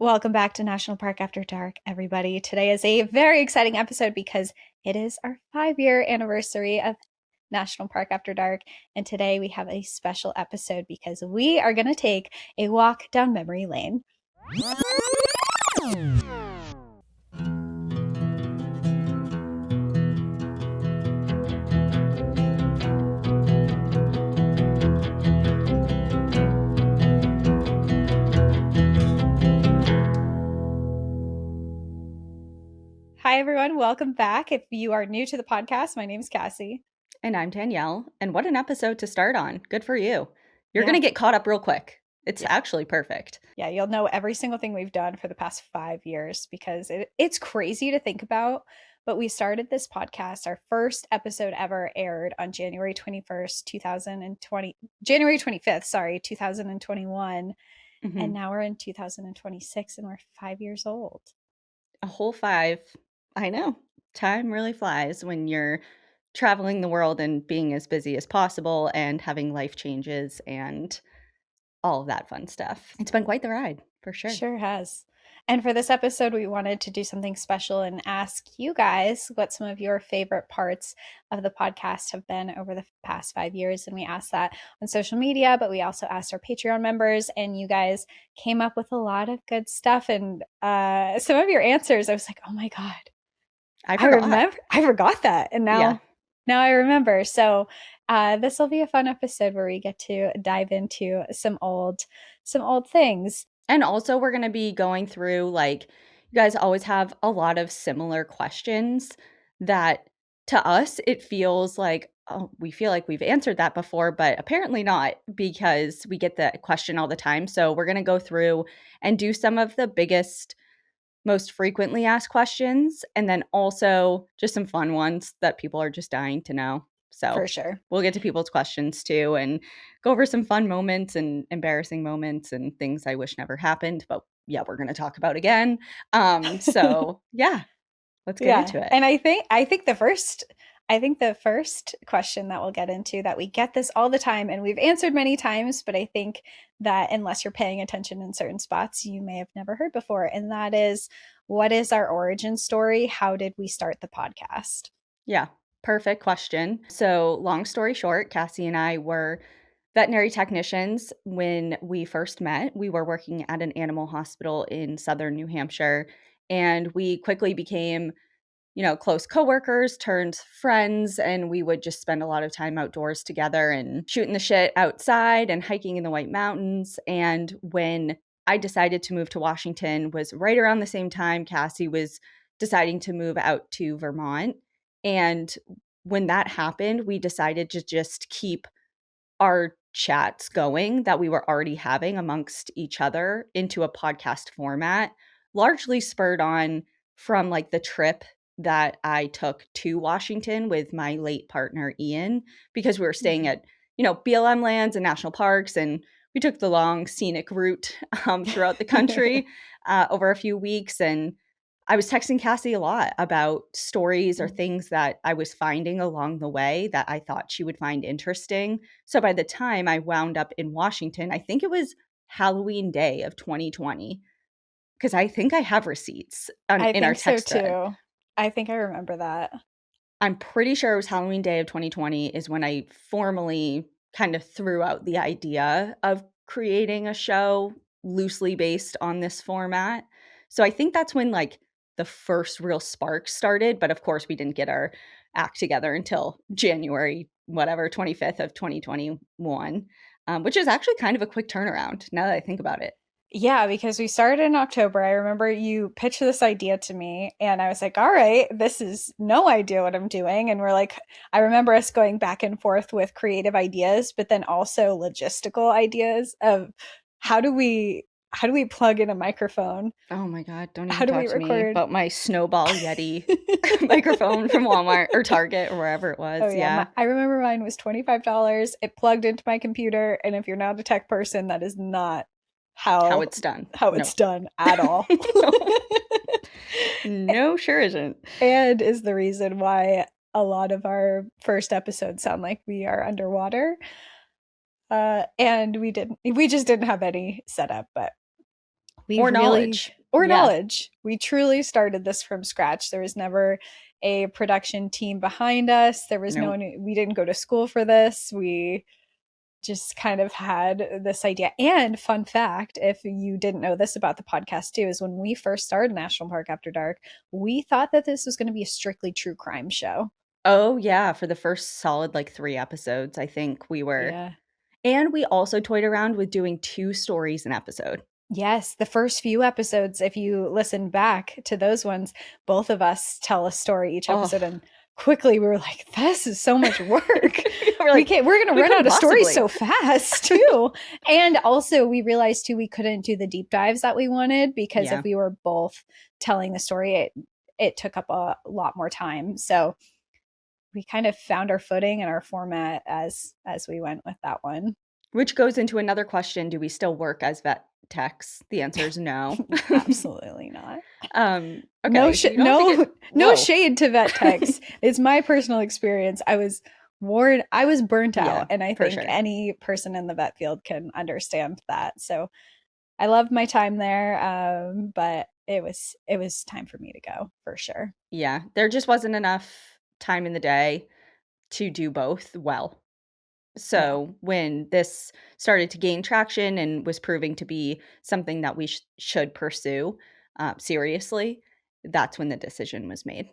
Welcome back to National Park After Dark, everybody. Today is a very exciting episode because it is our 5-year anniversary of National Park After Dark. And today we have a special episode because we are going to take a walk down memory lane. Hi, everyone. Welcome back. If you are new to the podcast, my name is Cassie. And I'm Danielle. And what an episode to start on. Good for you. You're Yeah. going to get caught up real quick. It's actually perfect. Yeah, you'll know every single thing we've done for the past 5 years because it's crazy to think about. But we started this podcast. Our first episode ever aired on January 21st, 2020, January 25th, sorry, 2021. And now we're in 2026 and we're 5 years old. A whole 5. I know. Time really flies when you're traveling the world and being as busy as possible and having life changes and all of that fun stuff. It's been quite the ride, for sure. Sure has. And for this episode, we wanted to do something special and ask you guys what some of your favorite parts of the podcast have been over the past 5 years. And we asked that on social media, but we also asked our Patreon members, and you guys came up with a lot of good stuff. And some of your answers, I was like, oh my God, I forgot that. And now I remember. So this will be a fun episode where we get to dive into some old things. And also, we're going to be going through, you guys always have a lot of similar questions that to us, it feels like, oh, we feel like we've answered that before, but apparently not, because we get the question all the time. So we're going to go through and do some of the biggest, most frequently asked questions, and then also just some fun ones that people are just dying to know. So for sure, we'll get to people's questions too and go over some fun moments and embarrassing moments and things I wish never happened, but yeah, we're going to talk about again. So yeah, let's get into it. And I think the first question that we'll get into, that we get this all the time and we've answered many times, but I think that unless you're paying attention in certain spots, you may have never heard before. And that is, what is our origin story? How did we start the podcast? Yeah, perfect question. So long story short, Cassie and I were veterinary technicians when we first met. We were working at an animal hospital in southern New Hampshire, and we quickly became close coworkers turned friends, and we would just spend a lot of time outdoors together and shooting the shit outside and hiking in the White Mountains. And when I decided to move to Washington was right around the same time Cassie was deciding to move out to Vermont. And when that happened, we decided to just keep our chats going that we were already having amongst each other into a podcast format, largely spurred on from the trip that I took to Washington with my late partner, Ian, because we were staying at, BLM lands and national parks. And we took the long scenic route throughout the country over a few weeks. And I was texting Cassie a lot about stories or things that I was finding along the way that I thought she would find interesting. So by the time I wound up in Washington, I think it was Halloween Day of 2020, because I think I have receipts in our text thread. So too. I think I remember that. I'm pretty sure it was Halloween Day of 2020 is when I formally kind of threw out the idea of creating a show loosely based on this format. So I think that's when the first real spark started. But of course, we didn't get our act together until January, 25th of 2021, which is actually kind of a quick turnaround now that I think about it. Yeah, because we started in October. I remember you pitched this idea to me, and I was like, all right, this is no idea what I'm doing. And we're like, I remember us going back and forth with creative ideas, but then also logistical ideas of how do we plug in a microphone? Oh my God, don't even talk to me about my Snowball Yeti microphone from Walmart or Target or wherever it was. Oh, yeah. I remember mine was $25. It plugged into my computer. And if you're not a tech person, that is not how it's done. It's done at all. No, sure isn't. And is the reason why a lot of our first episodes sound like we are underwater. And we just didn't have any setup, but We Or really, knowledge. or Yeah. knowledge. We truly started this from scratch. There was never a production team behind us. There was no Nope. one, we didn't go to school for this. We just kind of had this idea. And fun fact, if you didn't know this about the podcast too, is when we first started National Park After Dark, we thought that this was going to be a strictly true crime show. Oh, yeah, for the first solid, like, 3 episodes, I think we were, Yeah. and we also toyed around with doing 2 stories an episode. Yes, the first few episodes, if you listen back to those ones, both of us tell a story each Oh, episode, and quickly we were like, this is so much work. we're like, We're gonna "We run couldn't out of stories possibly." so fast too. And also we realized too we couldn't do the deep dives that we wanted, because Yeah. if we were both telling the story, it took up a lot more time. So we kind of found our footing and our format as we went with that one. Which goes into another question, do we still work as vet techs? The answer is no. Absolutely not. Okay, so you don't have to get No whoa. shade to vet techs. It's my personal experience. I was burnt Yeah, out, and I for think sure. any person in the vet field can understand that. So I loved my time there, but it was time for me to go for sure. Yeah, there just wasn't enough time in the day to do both well. Yeah. So when this started to gain traction and was proving to be something that we should pursue seriously, that's when the decision was made.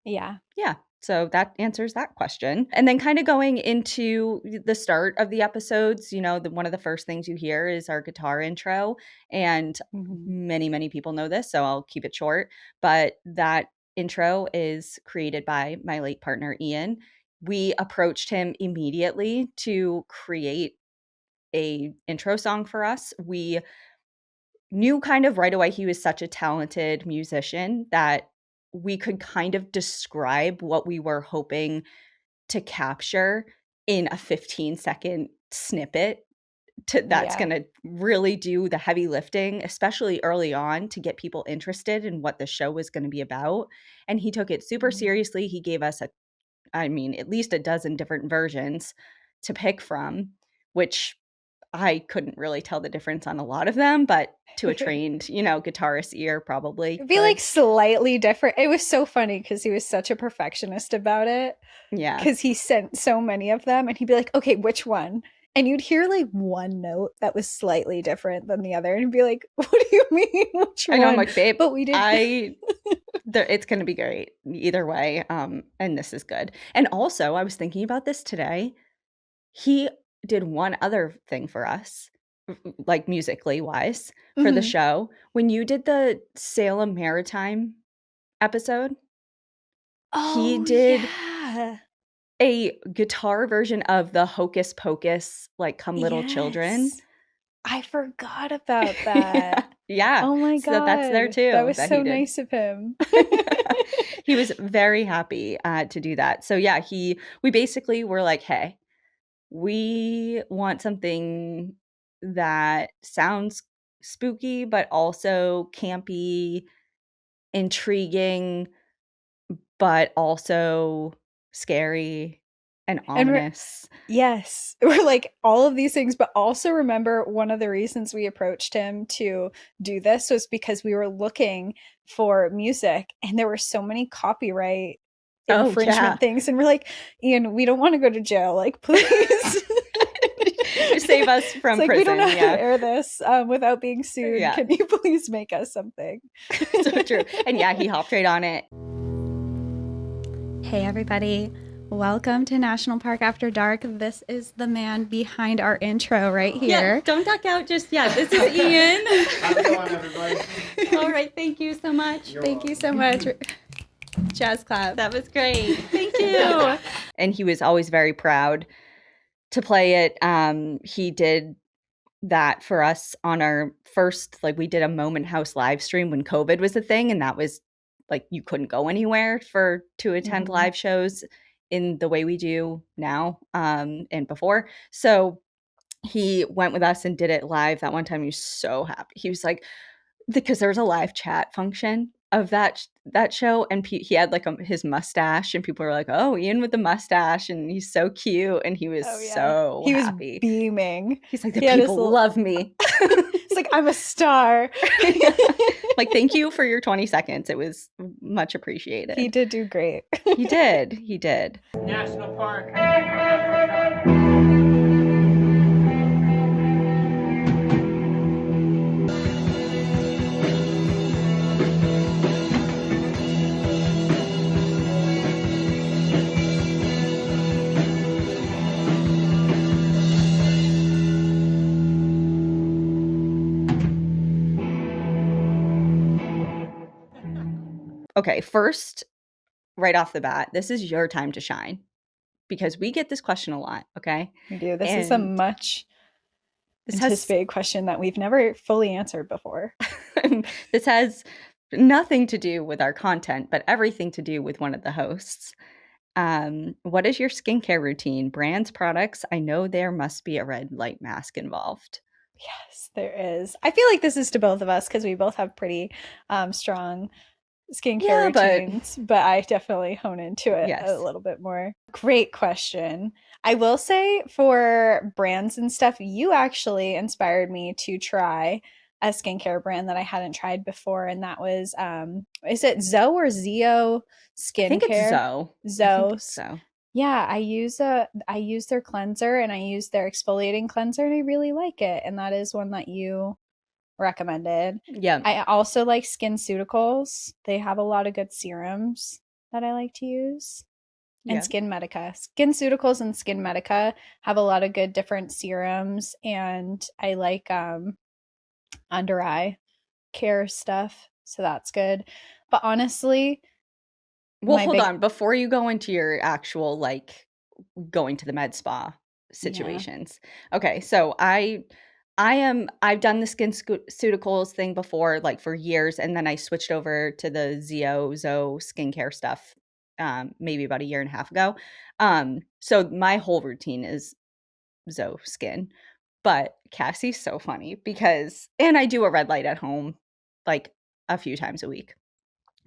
Yeah. Yeah. So that answers that question. And then kind of going into the start of the episodes, one of the first things you hear is our guitar intro. And Mhm. many people know this, so I'll keep it short. But that intro is created by my late partner, Ian. We approached him immediately to create a intro song for us. We knew kind of right away he was such a talented musician that we could kind of describe what we were hoping to capture in a 15-second snippet that's Yeah. going to really do the heavy lifting, especially early on, to get people interested in what the show was going to be about. And he took it super Mhm. seriously. He gave us at least a dozen different versions to pick from, which I couldn't really tell the difference on a lot of them, but to a trained, guitarist ear probably It'd be like could. slightly different. It was so funny because he was such a perfectionist about it. Yeah. Because he sent so many of them, and he'd be like, okay, which one? And you'd hear like one note that was slightly different than the other, and he'd be like, what do you mean, which I know, I'm one? like, "Babe, But we did. it's gonna be great either way, and this is good." And also, I was thinking about this today. He did one other thing for us, like musically wise, for the Mhm. show. When you did the Salem Maritime episode, he Oh, did yeah. a guitar version of the Hocus Pocus, like, Come Little Children. Yes. I forgot about that. Yeah, Oh my so that's there God. That too, was that he so did. nice of him. He was very happy, to do that. So, yeah, we basically were like, "Hey, we want something that sounds spooky, but also campy, intriguing, but also scary and And ominous." yes, we're like all of these things, but also remember one of the reasons we approached him to do this was because we were looking for music, and there were so many copyright Oh, yeah. infringement things, and we're like, Ian, we don't want to go to jail, like please. Save us It's from like we don't know prison, how to yeah. air this without being sued. Yeah, Can you please make us something? so true. And, yeah, he hopped right on it. Hey, everybody. Welcome to National Park After Dark. This is the man behind our intro right here. Yeah, don't duck out just yet. This is Ian. How's it going, everybody? All right, thank you so much. Thank you so much. Jazz clap. That was great. Thank you. And he was always very proud to play it. He did that for us on our first, like, we did a Moment House live stream when COVID was a thing, and that was like you couldn't go anywhere to attend Mhm. live shows in the way we do now, and before. So he went with us and did it live that one time. He was so happy. He was like, because there was a live chat function of that show, and he had like his mustache, and people were like, "Oh, Ian with the mustache, and he's so cute," and he was Oh yeah. so He was happy. beaming. He's like, "The He had his people little love me." It's like, I'm a star. Like, thank you for your 20 seconds. It was much appreciated. He did do great. He did. He did. National Park. Okay, first, right off the bat, this is your time to shine because we get this question a lot, okay? We do. This is a And much this has anticipated question that we've never fully answered before. this has nothing to do with our content, but everything to do with one of the hosts. What is your skincare routine? Brands, products? I know there must be a red light mask involved. Yes, there is. I feel like this is to both of us because we both have pretty strong skincare Yeah, but routines, but I definitely hone into it a yes. little bit more. Great question. I will say for brands and stuff, you actually inspired me to try a skincare brand that I hadn't tried before, and that was is it Zoe or Zeo I think it's skincare? Zoe. I think it's Zoe's. Zoe. Yeah, I use their cleanser and I use their exfoliating cleanser and I really like it. And that is one that you recommended. Yeah. I also like SkinCeuticals. They have a lot of good serums that I like to use. And Yeah. Skin Medica. SkinCeuticals and Skin Medica have a lot of good different serums and I like under eye care stuff. So that's good. But honestly, Well, my hold big on. Before you go into your actual like going to the med spa yeah. situations. Okay, so I've done the SkinCeuticals thing before, like for years, and then I switched over to the Zoe skincare stuff, maybe about a year and a half ago. So my whole routine is Zoe skin. But Cassie's so funny because, and I do a red light at home like a few times a week.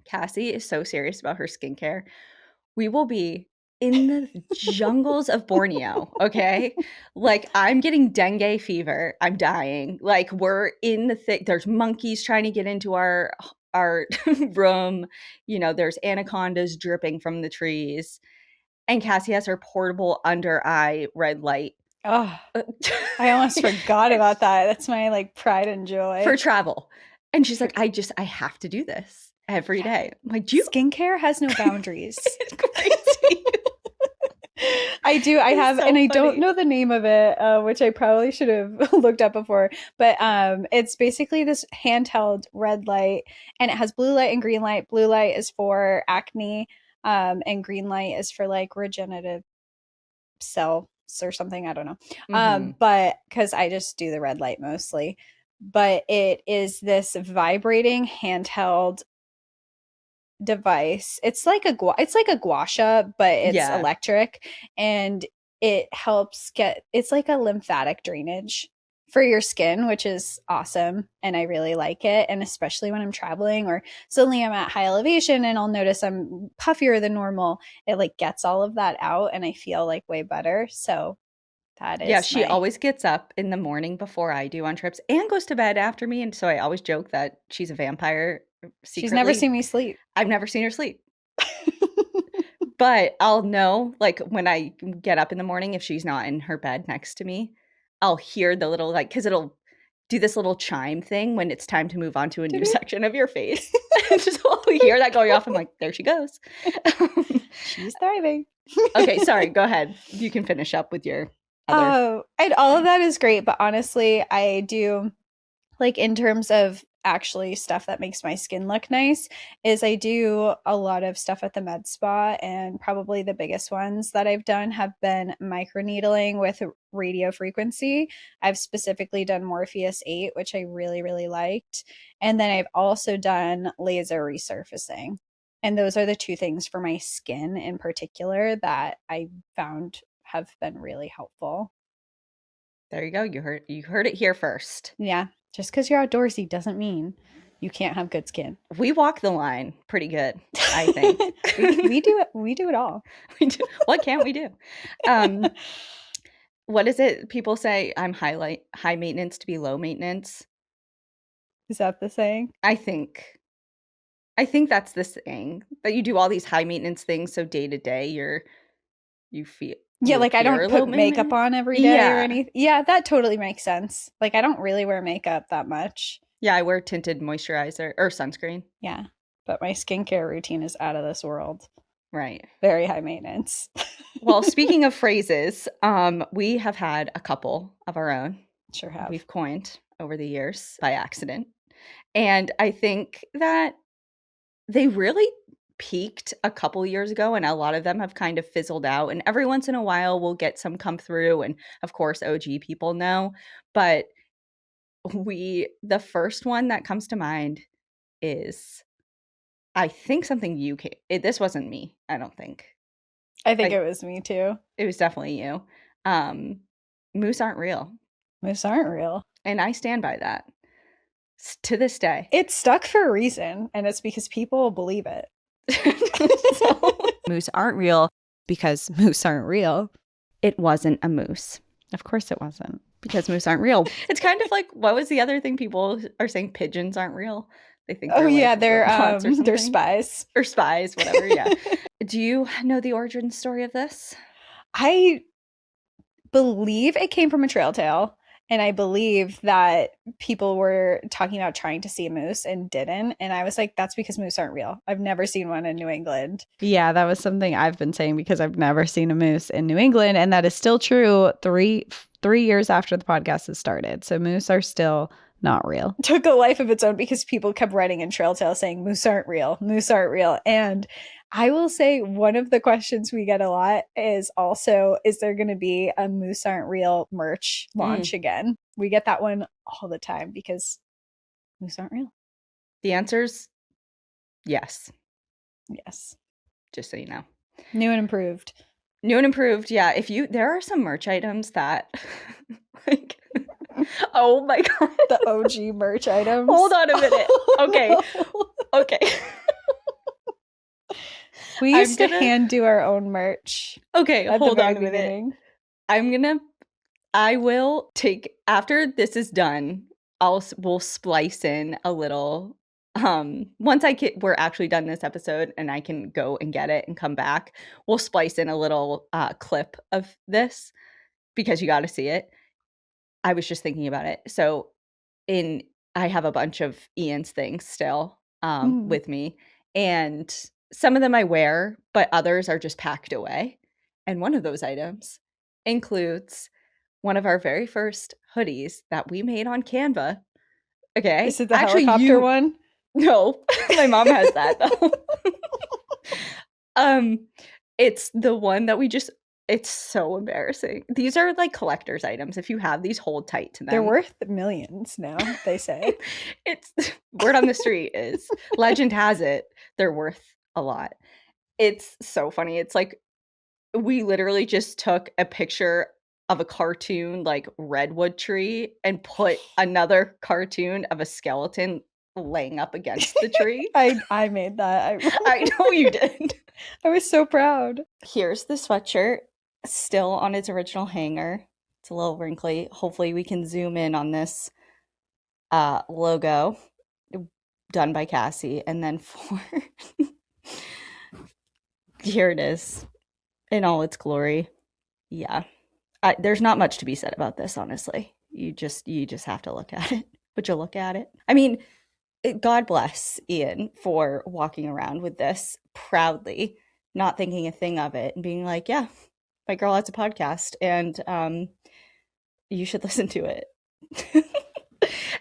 Cassie is so serious about her skincare. We will be in the jungles of Borneo, okay? Like, I'm getting dengue fever. I'm dying. Like, we're in the thick there's monkeys trying to get into our room. You know, there's anacondas dripping from the trees. And Cassie has her portable under eye red light. Oh, I almost forgot about that. That's my like pride and For joy. travel. And she's For, like, I have to do this every yeah. day. I'm like, do you Skincare has no boundaries. it's crazy. I do. I It's have, and so I don't funny. know the name of it, which I probably should have looked up before. But it's basically this handheld red light, and it has blue light and green light. Blue light is for acne, and green light is for like regenerative cells or something. I don't know. Mhm. But because I just do the red light mostly, but it is this vibrating handheld device. It's like a gua sha, but it's Yeah. electric and it helps get it's like a lymphatic drainage for your skin, which is awesome and I really like it. And especially when I'm traveling or suddenly I'm at high elevation and I'll notice I'm puffier than normal, it like gets all of that out and I feel like way better. So that Yeah, is she my always gets up in the morning before I do on trips and goes to bed after me, and so I always joke that she's a vampire she's never secretly. seen me sleep. I've never seen her sleep. But I'll know, like, when I get up in the morning, if she's not in her bed next to me, I'll hear the little, like, because it'll do this little chime thing when it's time to move on to a new section of your face. And so I'll hear that going off. I'm like, there she goes. She's thriving. Okay, sorry. Go ahead. You can finish up with your other Oh, and all of thing. that is great, but honestly, I do like in terms of actually stuff that makes my skin look nice is I do a lot of stuff at the med spa and probably the biggest ones that I've done have been microneedling with radio frequency. I've specifically done Morpheus 8, which I really really liked, and then I've also done laser resurfacing. And those are the two things for my skin in particular that I found have been really helpful. There you go. You heard it here first. Yeah, just because you're outdoorsy doesn't mean you can't have good skin. We walk the line pretty good, I think. We do it. We do it all. We do. What can't we do? Um, what is it people say? I'm high maintenance to be low maintenance. Is that the saying? I think that's the thing, that you do all these high maintenance things, so day to day Yeah, you like I appear don't a little put makeup maybe. on every day or Yeah. anything. Yeah, that totally makes sense. Like I don't really wear makeup that much. Yeah, I wear tinted moisturizer or sunscreen. Yeah, but my skincare routine is out of this world. Right. Very high maintenance. Well, speaking of phrases, we have had a couple of our own Sure have. we've coined over the years by accident. And I think that they really peaked a couple years ago, and a lot of them have kind of fizzled out. And every once in a while, we'll get some come through. And of course, OG people know. But the first one that comes to mind is, I think something you came, this wasn't me, I don't think. I think I, it was me too. it was definitely you. Um, Moose aren't real. Moose aren't real. And I stand by that to this day. It's stuck for a reason, and it's because people believe it. So, Moose aren't real because moose aren't real. it wasn't a moose. Of course it wasn't. Because moose aren't real. It's kind of like, what was the other thing people are saying? Pigeons aren't real. They think Oh they're yeah, like robots or something. they're spies. Or spies, whatever, yeah. Do you know the origin story of this? I believe it came from a trail tale. And I believe that people were talking about trying to see a moose and didn't. And I was like, that's because moose aren't real. I've never seen one in New England. Yeah, that was something I've been saying because I've never seen a moose in New England. And that is still true 3 years after the podcast has started. So moose are still not real. Took a life of its own because people kept writing in Trail Tale saying moose aren't real, moose aren't real. And I will say one of the questions we get a lot is also, is there going to be a moose aren't real merch launch again? We get that one all the time because moose aren't real. The answer's yes, Yes. just so you know. New and improved. New and improved, yeah. There are some merch items that, like, oh my God. The OG merch items. Hold on a minute. Okay. Okay. We used to hand do our own merch. Okay, at hold the on very a minute. beginning. I will take, after this is done, we'll splice in a little, once we're actually done this episode and I can go and get it and come back, we'll splice in a little clip of this because you got to see it. I was just thinking about it. So I have a bunch of Ian's things still with me, and some of them I wear, but others are just packed away. And one of those items includes one of our very first hoodies that we made on Canva. Okay. Is it the helicopter one? No, my mom has that though. It's the one that it's so embarrassing. These are like collector's items. If you have these, hold tight to them. They're worth millions now, they say. It's word on the street is, legend has it, they're worth a lot. It's so funny. It's like, we literally just took a picture of a cartoon like redwood tree and put another cartoon of a skeleton laying up against the tree. I made that. I know you did. I was so proud. Here's the sweatshirt, still on its original hanger. It's a little wrinkly. Hopefully we can zoom in on this logo done by Cassie. And then here it is in all its glory. Yeah. There's not much to be said about this, honestly. You just have to look at it. Would you look at it? I mean, God bless Ian for walking around with this proudly, not thinking a thing of it, and being like, yeah, my girl has a podcast, and you should listen to it.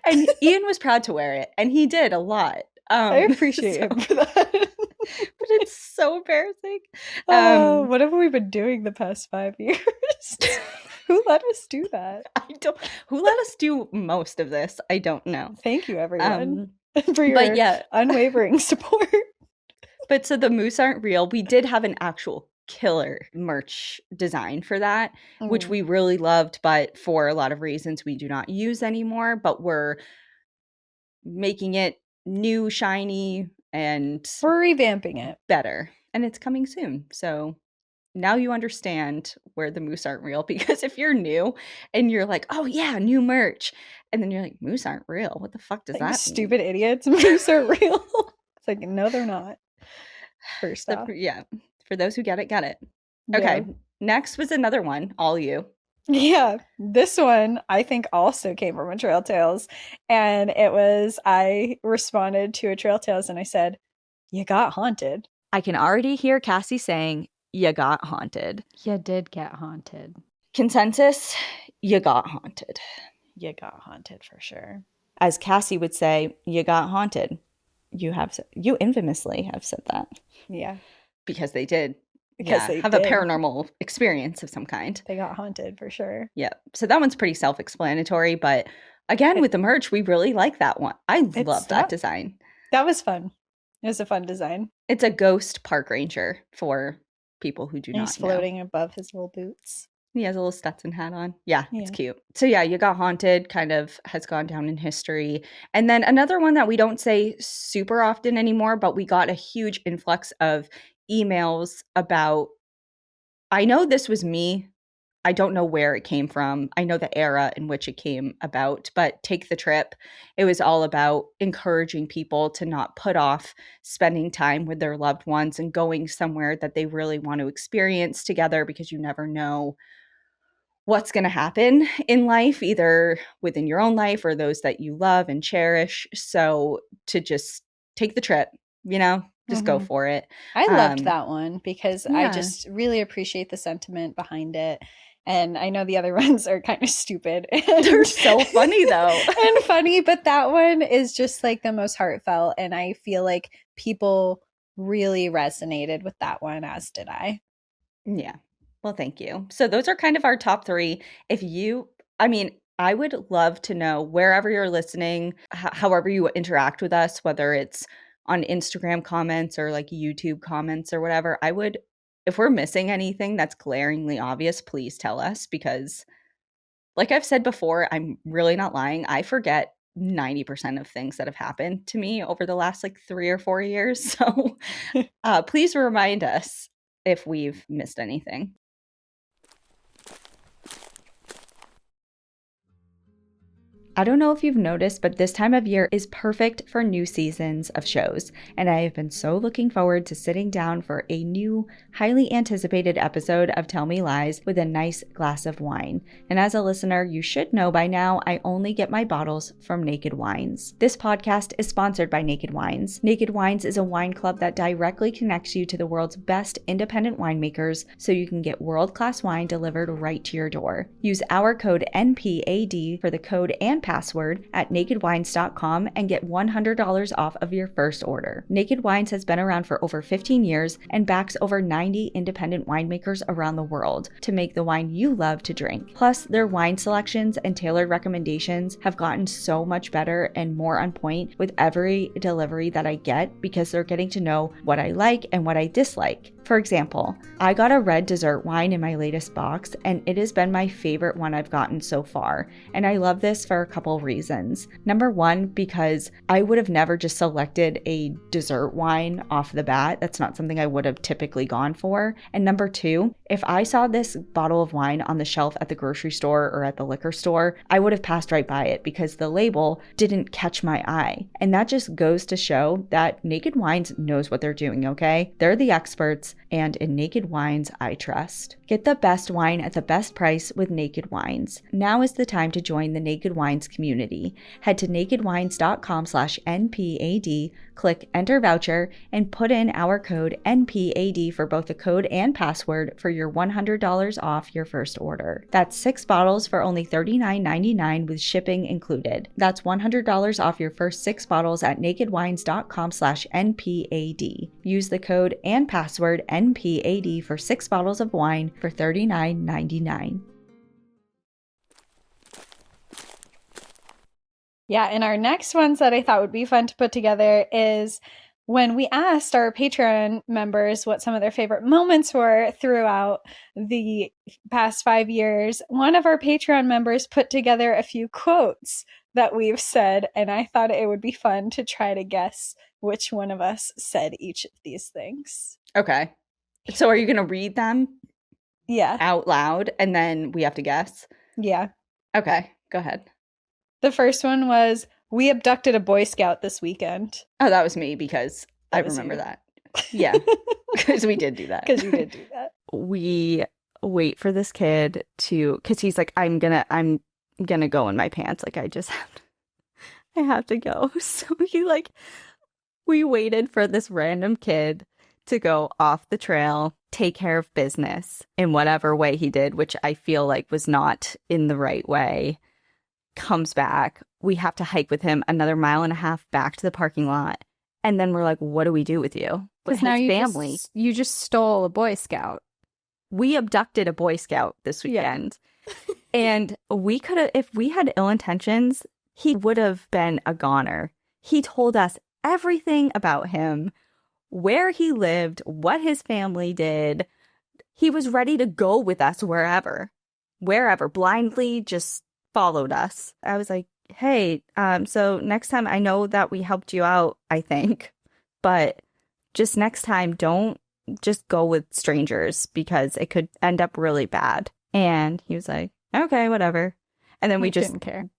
And Ian was proud to wear it, and he did a lot. I appreciate him for that. But it's so embarrassing. What have we been doing the past 5 years? Who let us do that? Who let us do most of this? I don't know. Thank you, everyone, for your unwavering support. But so the moose aren't real. We did have an actual killer merch design for that, which we really loved, but for a lot of reasons we do not use anymore. But we're making it new, shiny, and we're revamping it better. And it's coming soon. So now you understand where the moose aren't real. Because if you're new and you're like, oh yeah, new merch, and then you're like, moose aren't real, what the fuck does Like, that mean? stupid idiots, moose are real. It's like, no, they're not. First off. Yeah, for those who get it, get it. Yeah. Okay, next was another one, all you. Yeah, this one I think also came from a Trail Tales. And it was, I responded to a Trail Tales and I said, you got haunted. I can already hear Cassie saying, you got haunted. You did get haunted. Consensus, you got haunted. You got haunted for sure. As Cassie would say, you got haunted. You infamously have said that. Yeah. Because they did. Because they have did. a paranormal experience of some kind. They got haunted for sure. Yeah. So that one's pretty self-explanatory, but again, with the merch, we really like that one. I love that design. That was fun. It was a fun design. It's a ghost park ranger for people who do not know. He's floating above his little boots. He has a little Stetson hat on. Yeah, it's cute. So yeah, you got haunted kind of has gone down in history. And then another one that we don't say super often anymore, but we got a huge influx of emails about, I know this was me. I don't know where it came from. I know the era in which it came about, but Take the Trip. It was all about encouraging people to not put off spending time with their loved ones and going somewhere that they really want to experience together, because you never know what's going to happen in life, either within your own life or those that you love and cherish. So to just take the trip, just go for it. I loved that one because I just really appreciate the sentiment behind it. And I know the other ones are kind of stupid. They're so funny though. And funny, but that one is just like the most heartfelt. And I feel like people really resonated with that one, as did I. Yeah. Well, thank you. So those are kind of our top 3. I would love to know, wherever you're listening, however you interact with us, whether it's on Instagram comments or like YouTube comments or whatever, if we're missing anything that's glaringly obvious, please tell us, because like I've said before, I'm really not lying. I forget 90% of things that have happened to me over the last like 3 or 4 years. So please remind us if we've missed anything. I don't know if you've noticed, but this time of year is perfect for new seasons of shows, and I have been so looking forward to sitting down for a new, highly anticipated episode of Tell Me Lies with a nice glass of wine. And as a listener, you should know by now, I only get my bottles from Naked Wines. This podcast is sponsored by Naked Wines. Naked Wines is a wine club that directly connects you to the world's best independent winemakers, so you can get world-class wine delivered right to your door. Use our code NPAD for the code and password at nakedwines.com and get $100 off of your first order. Naked Wines has been around for over 15 years and backs over 90 independent winemakers around the world to make the wine you love to drink. Plus, their wine selections and tailored recommendations have gotten so much better and more on point with every delivery that I get, because they're getting to know what I like and what I dislike. For example, I got a red dessert wine in my latest box, and it has been my favorite one I've gotten so far. And I love this for a couple reasons. Number one, because I would have never just selected a dessert wine off the bat. That's not something I would have typically gone for. And number two, if I saw this bottle of wine on the shelf at the grocery store or at the liquor store, I would have passed right by it because the label didn't catch my eye. And that just goes to show that Naked Wines knows what they're doing, okay? They're the experts, and in Naked Wines, I trust. Get the best wine at the best price with Naked Wines. Now is the time to join the Naked Wines community. Head to nakedwines.com/NPAD, click Enter Voucher, and put in our code NPAD for both the code and password for your $100 off your first order. That's 6 bottles for only $39.99 with shipping included. That's $100 off your first 6 bottles at nakedwines.com/NPAD. Use the code and password NPAD for 6 bottles of wine for $39.99. Yeah, and our next ones that I thought would be fun to put together is when we asked our Patreon members what some of their favorite moments were throughout the past 5 years. One of our Patreon members put together a few quotes that we've said, and I thought it would be fun to try to guess which one of us said each of these things. Okay. So are you going to read them Yeah. out loud and then we have to guess? Yeah. Okay, go ahead. The first one was, we abducted a Boy Scout this weekend. Oh, that was me because I That was remember you. that. Yeah, because we did do that. Because you did do that. We wait for this kid to, because he's like, I'm gonna go in my pants. Like, I have to go. So we waited for this random kid to go off the trail, take care of business in whatever way he did, which I feel like was not in the right way. Comes back. We have to hike with him another 1.5 miles back to the parking lot. And then we're like, what do we do with you? Because His now family. you just stole a Boy Scout. We abducted a Boy Scout this weekend. Yeah. And we could have, if we had ill intentions, he would have been a goner. He told us everything about him, where he lived, what his family did. He was ready to go with us wherever, blindly just followed us. I was like, hey, so next time, I know that we helped you out, I think, but just next time, don't just go with strangers because it could end up really bad. And he was like, okay, whatever. And then we just didn't care.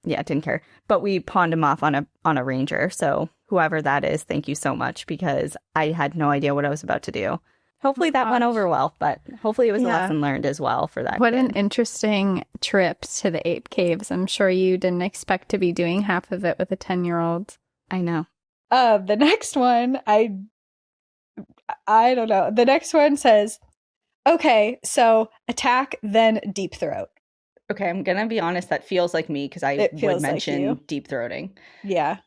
Yeah, didn't care. But we pawned him off on a ranger. So whoever that is, thank you so much, because I had no idea what I was about to do. Hopefully that went over well, but hopefully it was a lesson learned as well for that. What kid. An interesting trip to the ape caves. I'm sure you didn't expect to be doing half of it with a 10-year-old. I know. The next one, I don't know. The next one says, okay, so attack, then deep throat. Okay, I'm going to be honest. That feels like me because I would mention like deep throating. Yeah.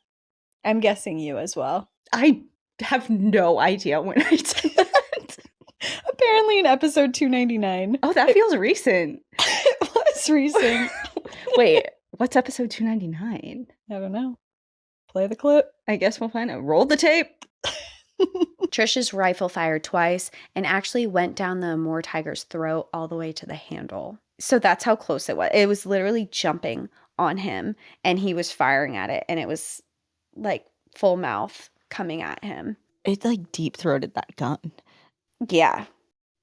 I'm guessing you as well. I have no idea when I did that. Apparently in episode 299. Oh, that feels recent. It was recent. Wait, what's episode 299? I don't know. Play the clip. I guess we'll find out. Roll the tape. Trish's rifle fired twice and actually went down the Amur tiger's throat all the way to the handle. So that's how close it was. It was literally jumping on him and he was firing at it, and it was like full mouth coming at him. It like deep throated that gun. Yeah.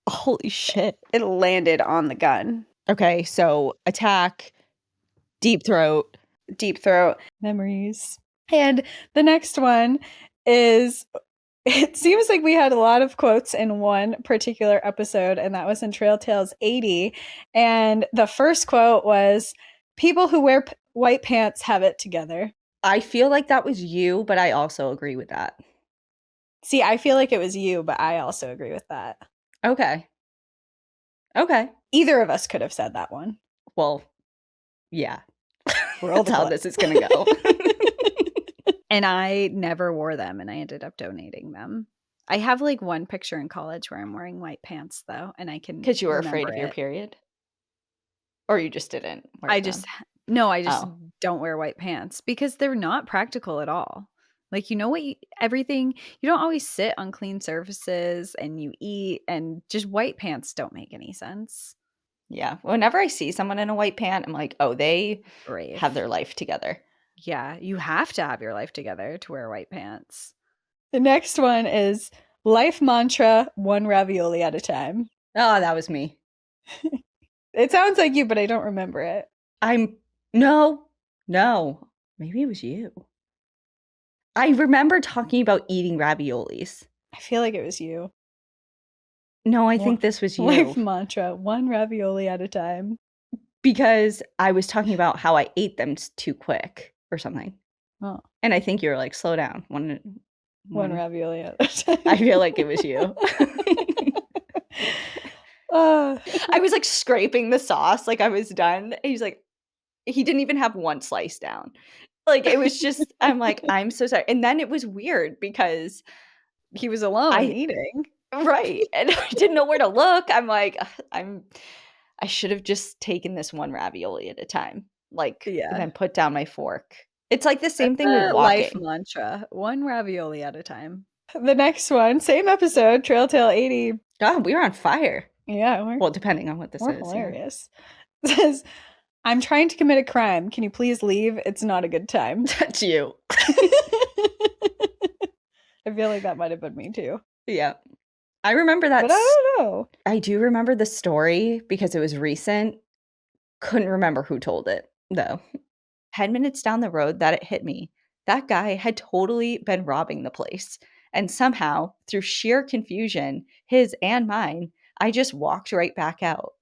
Holy shit. It landed on the gun. Okay, so attack, deep throat. Deep throat. Memories. And the next one is, it seems like we had a lot of quotes in one particular episode, and that was in Trail Tales 80. And the first quote was, people who wear white pants have it together. I feel like that was you, but I also agree with that. See, I feel like it was you, but I also agree with that. Okay. Either of us could have said that one. Well, yeah. That's how this is going to go. And I never wore them, and I ended up donating them. I have like one picture in college where I'm wearing white pants, though, and I can. Because you were afraid of your period? Or you just didn't wear them? I just don't wear white pants because they're not practical at all. Like, you know what? You don't always sit on clean surfaces and you eat, and just white pants don't make any sense. Yeah. Whenever I see someone in a white pant, I'm like, oh, they have their life together. Yeah. You have to have your life together to wear white pants. The next one is life mantra, one ravioli at a time. Oh, that was me. It sounds like you, but I don't remember it. No. Maybe it was you. I remember talking about eating raviolis. I feel like it was you. No, I think this was you. Life mantra, one ravioli at a time. Because I was talking about how I ate them too quick or something. Oh. And I think you were like, slow down. One ravioli at a time. I feel like it was you. I was like scraping the sauce like I was done. He's like, he didn't even have one slice down. Like, it was just, I'm like, I'm so sorry. And then it was weird because he was alone eating. Right. And I didn't know where to look. I'm like, I should have just taken this one ravioli at a time. Like, and then put down my fork. It's like the same thing with walking. Life mantra, one ravioli at a time. The next one, same episode, Trail Tale 80. God, we were on fire. Yeah. Well, depending on what this is. Hilarious. It says, I'm trying to commit a crime. Can you please leave? It's not a good time. That's you. I feel like that might have been me too. Yeah. I remember that. But I don't know. I do remember the story because it was recent. Couldn't remember who told it, though. 10 minutes down the road that it hit me. That guy had totally been robbing the place. And somehow, through sheer confusion, his and mine, I just walked right back out.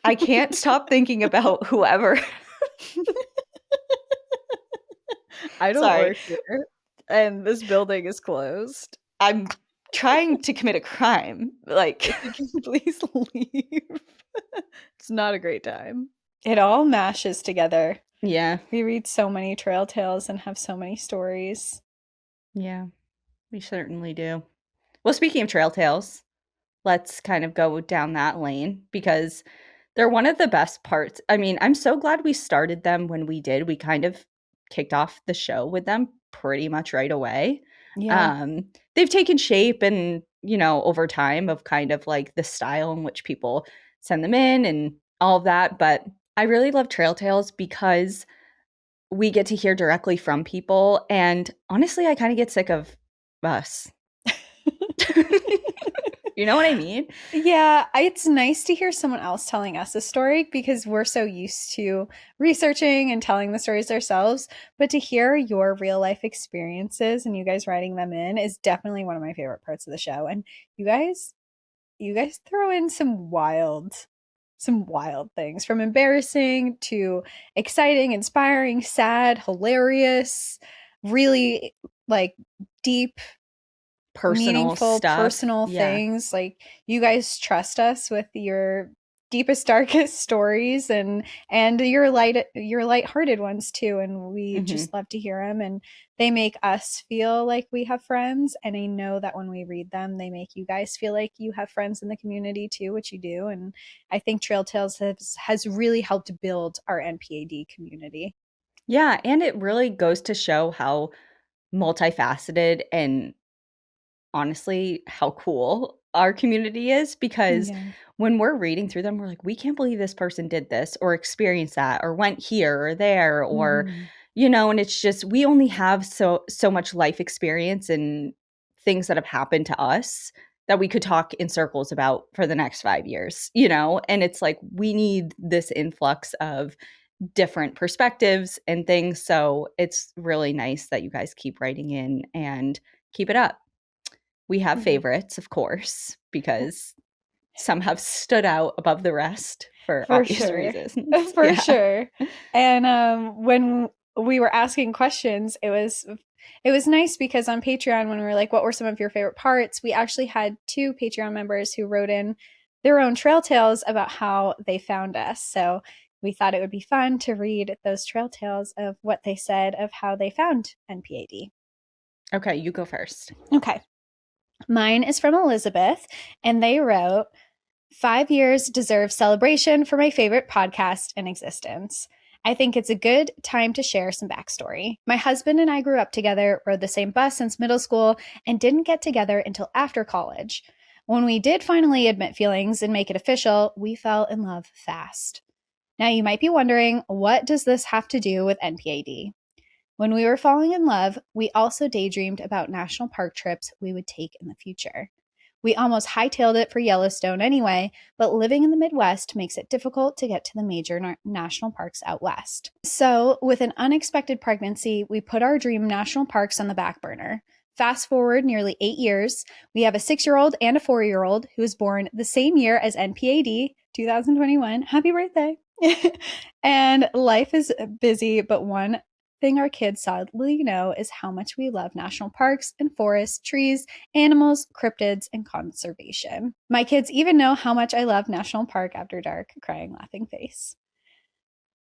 I can't stop thinking about whoever. I don't Sorry. work here, and this building is closed. I'm trying to commit a crime. Like, Can you please leave? It's not a great time. It all mashes together. yeah, We read so many trail tales and have so many stories. yeah, we certainly do. Well, speaking of trail tales, let's kind of go down that lane because they're one of the best parts. I mean, I'm so glad we started them when we did. We kind of kicked off the show with them pretty much right away. Yeah. They've taken shape and, over time of kind of like the style in which people send them in and all of that. But I really love Trail Tales because we get to hear directly from people. And honestly, I kind of get sick of us. You know what I mean? Yeah, it's nice to hear someone else telling us a story because we're so used to researching and telling the stories ourselves. But to hear your real life experiences and you guys writing them in is definitely one of my favorite parts of the show. And you guys throw in some wild things, from embarrassing to exciting, inspiring, sad, hilarious, really like deep, Personal meaningful, stuff. personal Yeah. things. Like, you guys trust us with your deepest, darkest stories, and your lighthearted ones too, and we Hmm. just love to hear them, and they make us feel like we have friends, and I know that when we read them they make you guys feel like you have friends in the community too, which you do. And I think Trail Tales has really helped build our NPAD community. Yeah. And it really goes to show how multifaceted and honestly how cool our community is because Yeah. when we're reading through them, we're like, we can't believe this person did this or experienced that or went here or there or, Mm-hmm. and it's just we only have so much life experience and things that have happened to us that we could talk in circles about for the next 5 years, and it's like we need this influx of different perspectives and things. So it's really nice that you guys keep writing in and keep it up. We have Yeah. favorites, of course, because some have stood out above the rest for For obvious sure. reasons. For Yeah. sure. And when we were asking questions, it was nice because on Patreon, when we were like, what were some of your favorite parts, we actually had two Patreon members who wrote in their own trail tales about how they found us. So we thought it would be fun to read those trail tales of what they said of how they found NPAD. Okay, you go first. Okay. Mine is from Elizabeth, and they wrote, 5 years deserve celebration for my favorite podcast in existence. I think it's a good time to share some backstory. My husband and I grew up together, rode the same bus since middle school, and didn't get together until after college. When we did finally admit feelings and make it official, we fell in love fast. Now, you might be wondering, what does this have to do with NPAD? When we were falling in love, we also daydreamed about national park trips we would take in the future. We almost hightailed it for Yellowstone anyway, but living in the Midwest makes it difficult to get to the major national parks out west. So, with an unexpected pregnancy, we put our dream national parks on the back burner. Fast forward nearly 8 years, we have a 6-year-old and a 4-year-old who was born the same year as NPAD, 2021. Happy birthday! And life is busy, but one thing our kids sadly know is how much we love national parks and forests, trees, animals, cryptids, and conservation. My kids even know how much I love National Park After Dark, crying laughing face.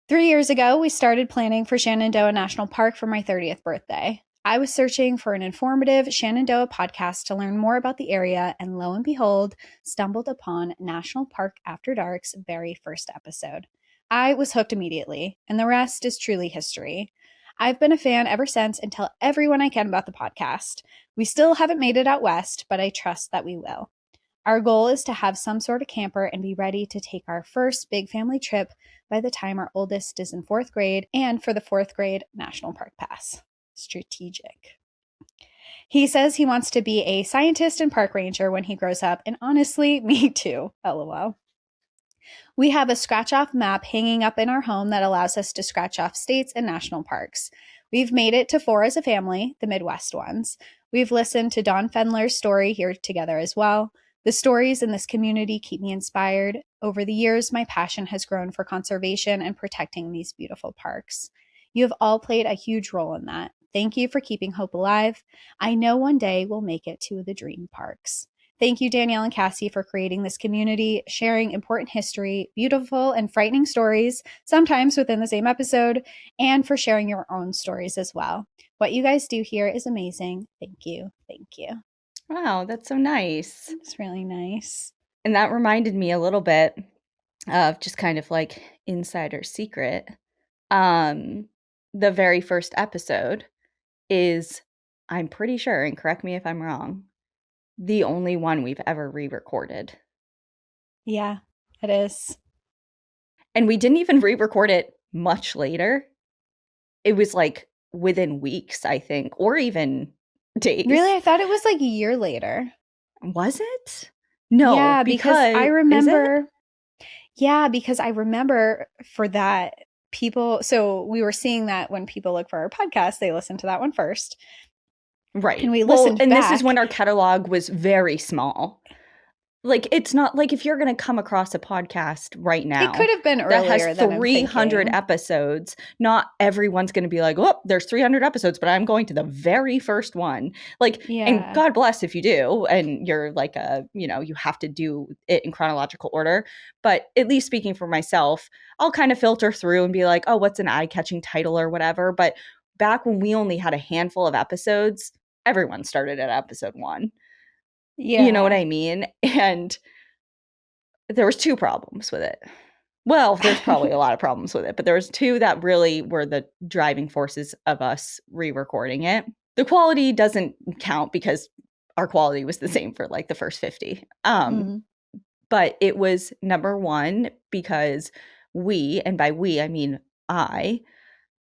3 years ago, we started planning for Shenandoah National Park for my 30th birthday. I was searching for an informative Shenandoah podcast to learn more about the area, and lo and behold, stumbled upon National Park After Dark's very first episode. I was hooked immediately, and the rest is truly history. I've been a fan ever since and tell everyone I can about the podcast. We still haven't made it out west, but I trust that we will. Our goal is to have some sort of camper and be ready to take our first big family trip by the time our oldest is in 4th grade, and for the 4th grade National Park Pass. Strategic. He says he wants to be a scientist and park ranger when he grows up, and honestly, me too. LOL. We have a scratch off map hanging up in our home that allows us to scratch off states and national parks. We've made it to 4 as a family, the Midwest ones. We've listened to Don Fendler's story here together as well. The stories in this community keep me inspired. Over the years, my passion has grown for conservation and protecting these beautiful parks. You have all played a huge role in that. Thank you for keeping hope alive. I know one day we'll make it to the dream parks. Thank you, Danielle and Cassie, for creating this community, sharing important history, beautiful and frightening stories, sometimes within the same episode, and for sharing your own stories as well. What you guys do here is amazing. Thank you. Thank you. Wow, that's so nice. It's really nice. And that reminded me a little bit of just kind of like insider secret. The very first episode is, I'm pretty sure, and correct me if I'm wrong, the only one we've ever re-recorded. Yeah, it is. And we didn't even re-record it much later. It was like within weeks, I think, or even days. Really? I thought it was like a year later. Was it? No. Yeah, because I remember. Yeah, because I remember for that people. So we were seeing that when people look for our podcast, they listen to that one first. Right. And we listened and back. This is when our catalog was very small. Like, it's not like if you're going to come across a podcast right now. It could have been earlier that has than 300 episodes. Not everyone's going to be like, oh, there's 300 episodes, but I'm going to the very first one. Like, Yeah. And God bless if you do. And you're like you have to do it in chronological order. But at least speaking for myself, I'll kind of filter through and be like, oh, what's an eye-catching title or whatever. But back when we only had a handful of episodes, everyone started at episode 1. Yeah. You know what I mean? And there was 2 problems with it. Well, there's probably a lot of problems with it, but there was 2 that really were the driving forces of us re-recording it. The quality doesn't count because our quality was the same for like the first 50. But it was number 1 because we, and by we, I mean I,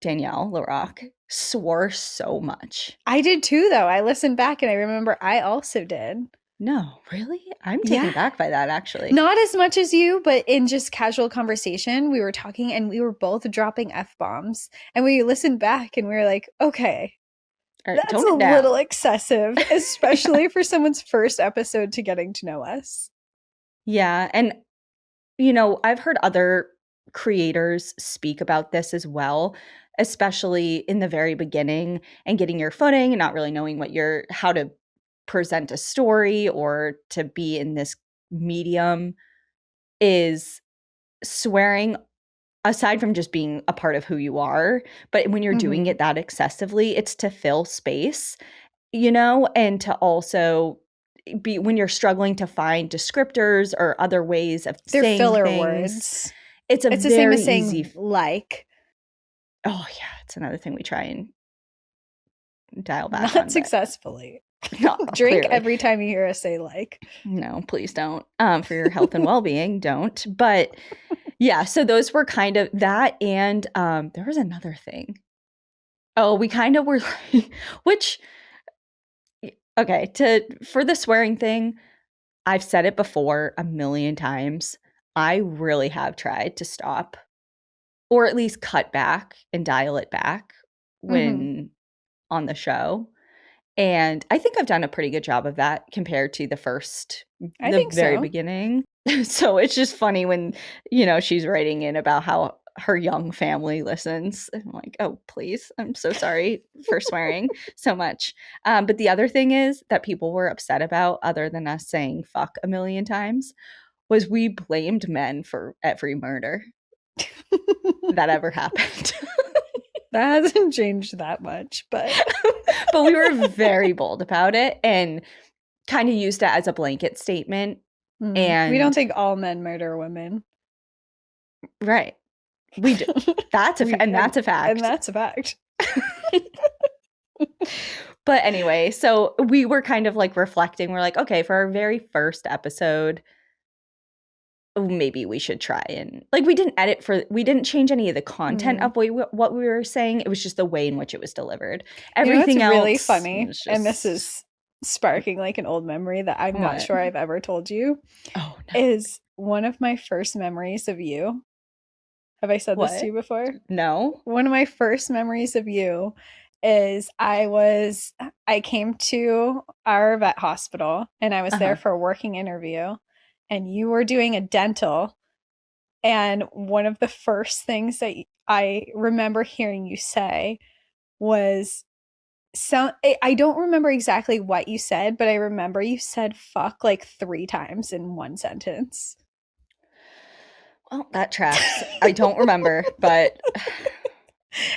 Danielle LaRock, swore so much. I did too, though. I listened back and I remember I also did. No, really? I'm taken back by that, actually. Not as much as you, but in just casual conversation, we were talking and we were both dropping F-bombs. And we listened back and we were like, okay, that's a little excessive, especially for someone's first episode to getting to know us. Yeah. And, I've heard other creators speak about this as well, especially in the very beginning and getting your footing and not really knowing how to present a story or to be in this medium, is swearing, aside from just being a part of who you are. But when you're doing it that excessively, it's to fill space, and to also be when you're struggling to find descriptors or other ways of saying filler things. Words. It's the same as saying like. Oh yeah, it's another thing we try and dial back Not on, successfully. No, Drink clearly. every time you hear us say like. No, please don't. For your health and well-being, don't. But yeah, so those were kind of that, and there was another thing. Oh, we kind of were like, for the swearing thing, I've said it before a million times. I really have tried to stop, or at least cut back and dial it back when on the show. And I think I've done a pretty good job of that compared to the very beginning. So it's just funny when, she's writing in about how her young family listens. And I'm like, oh, please. I'm so sorry for swearing so much. But the other thing is that people were upset about, other than us saying fuck a million times, was we blamed men for every murder that ever happened. That hasn't changed that much, but but we were very bold about it and kind of used it as a blanket statement. And we don't think all men murder women. Right. We do. That's a fact. And that's a fact. But anyway, so we were kind of like reflecting. We're like, okay, for our very first episode, maybe we should try and like we didn't change any of the content of what we were saying. It was just the way in which it was delivered. Everything you know, it's really else funny, was just, and this is sparking like an old memory that I'm not what? sure I've ever told you. Oh no. Is one of my first memories of you. Have I said this to you before? No. One of my first memories of you is I came to our vet hospital and I was there for a working interview, and you were doing a dental. And one of the first things that I remember hearing you say was, I don't remember exactly what you said, but I remember you said fuck like 3 times in one sentence. Well, that tracks. I don't remember, but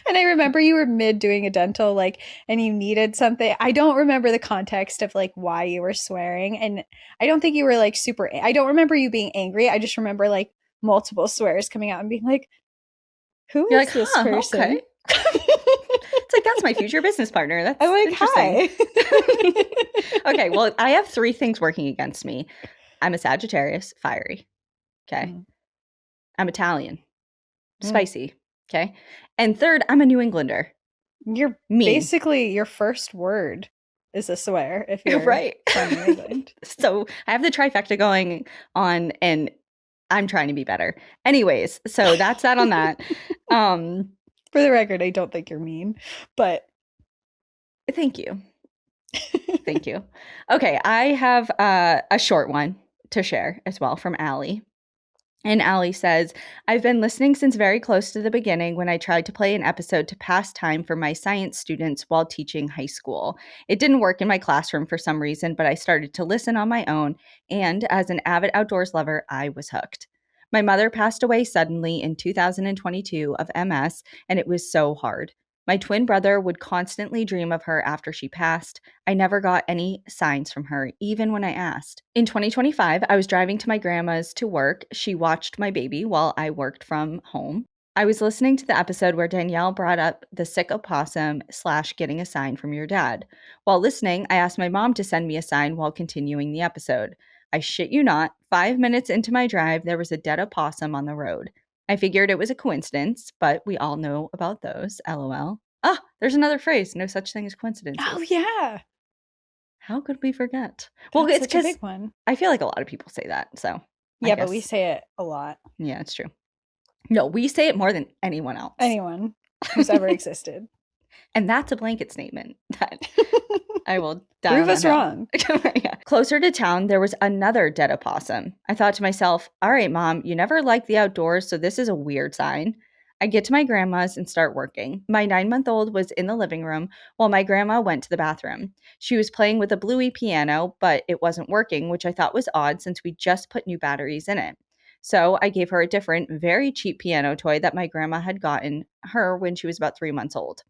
And I remember you were mid doing a dental, like, and you needed something. I don't remember the context of like why you were swearing. And I don't think you were like I don't remember you being angry. I just remember like multiple swears coming out and being like, who you're is like, this huh, person? okay. It's like, that's my future business partner. That's I'm like, interesting. hi. Okay, well, I have 3 things working against me. I'm a Sagittarius, fiery. Okay. I'm Italian, spicy. Okay. And third, I'm a New Englander. You're mean. Basically your first word is a swear if you're right from New England. So I have the trifecta going on, and I'm trying to be better. Anyways, so that's that on that. For the record, I don't think you're mean, but thank you. Thank you. Okay, I have a short one to share as well from Allie. And Allie says, I've been listening since very close to the beginning when I tried to play an episode to pass time for my science students while teaching high school. It didn't work in my classroom for some reason, but I started to listen on my own. And as an avid outdoors lover, I was hooked. My mother passed away suddenly in 2022 of MS, and it was so hard. My twin brother would constantly dream of her after she passed. I never got any signs from her, even when I asked. In 2025, I was driving to my grandma's to work. She watched my baby while I worked from home. I was listening to the episode where Danielle brought up the sick opossum / getting a sign from your dad. While listening, I asked my mom to send me a sign while continuing the episode. I shit you not, 5 minutes into my drive, there was a dead opossum on the road. I figured it was a coincidence, but we all know about those, lol. Ah, there's another phrase, no such thing as coincidences. oh yeah. How could we forget? That's well, it's such a because big one. I feel like a lot of people say that, so. Yeah, but we say it a lot. Yeah, it's true. No, we say it more than anyone else. Anyone who's ever existed. And that's a blanket statement that I will die prove us wrong. Yeah. Closer to town, there was another dead opossum. I thought to myself, all right, Mom, you never liked the outdoors, so this is a weird sign. I get to my grandma's and start working. My 9-month-old was in the living room while my grandma went to the bathroom. She was playing with a Bluey piano, but it wasn't working, which I thought was odd since we just put new batteries in it. So I gave her a different, very cheap piano toy that my grandma had gotten her when she was about 3 months old.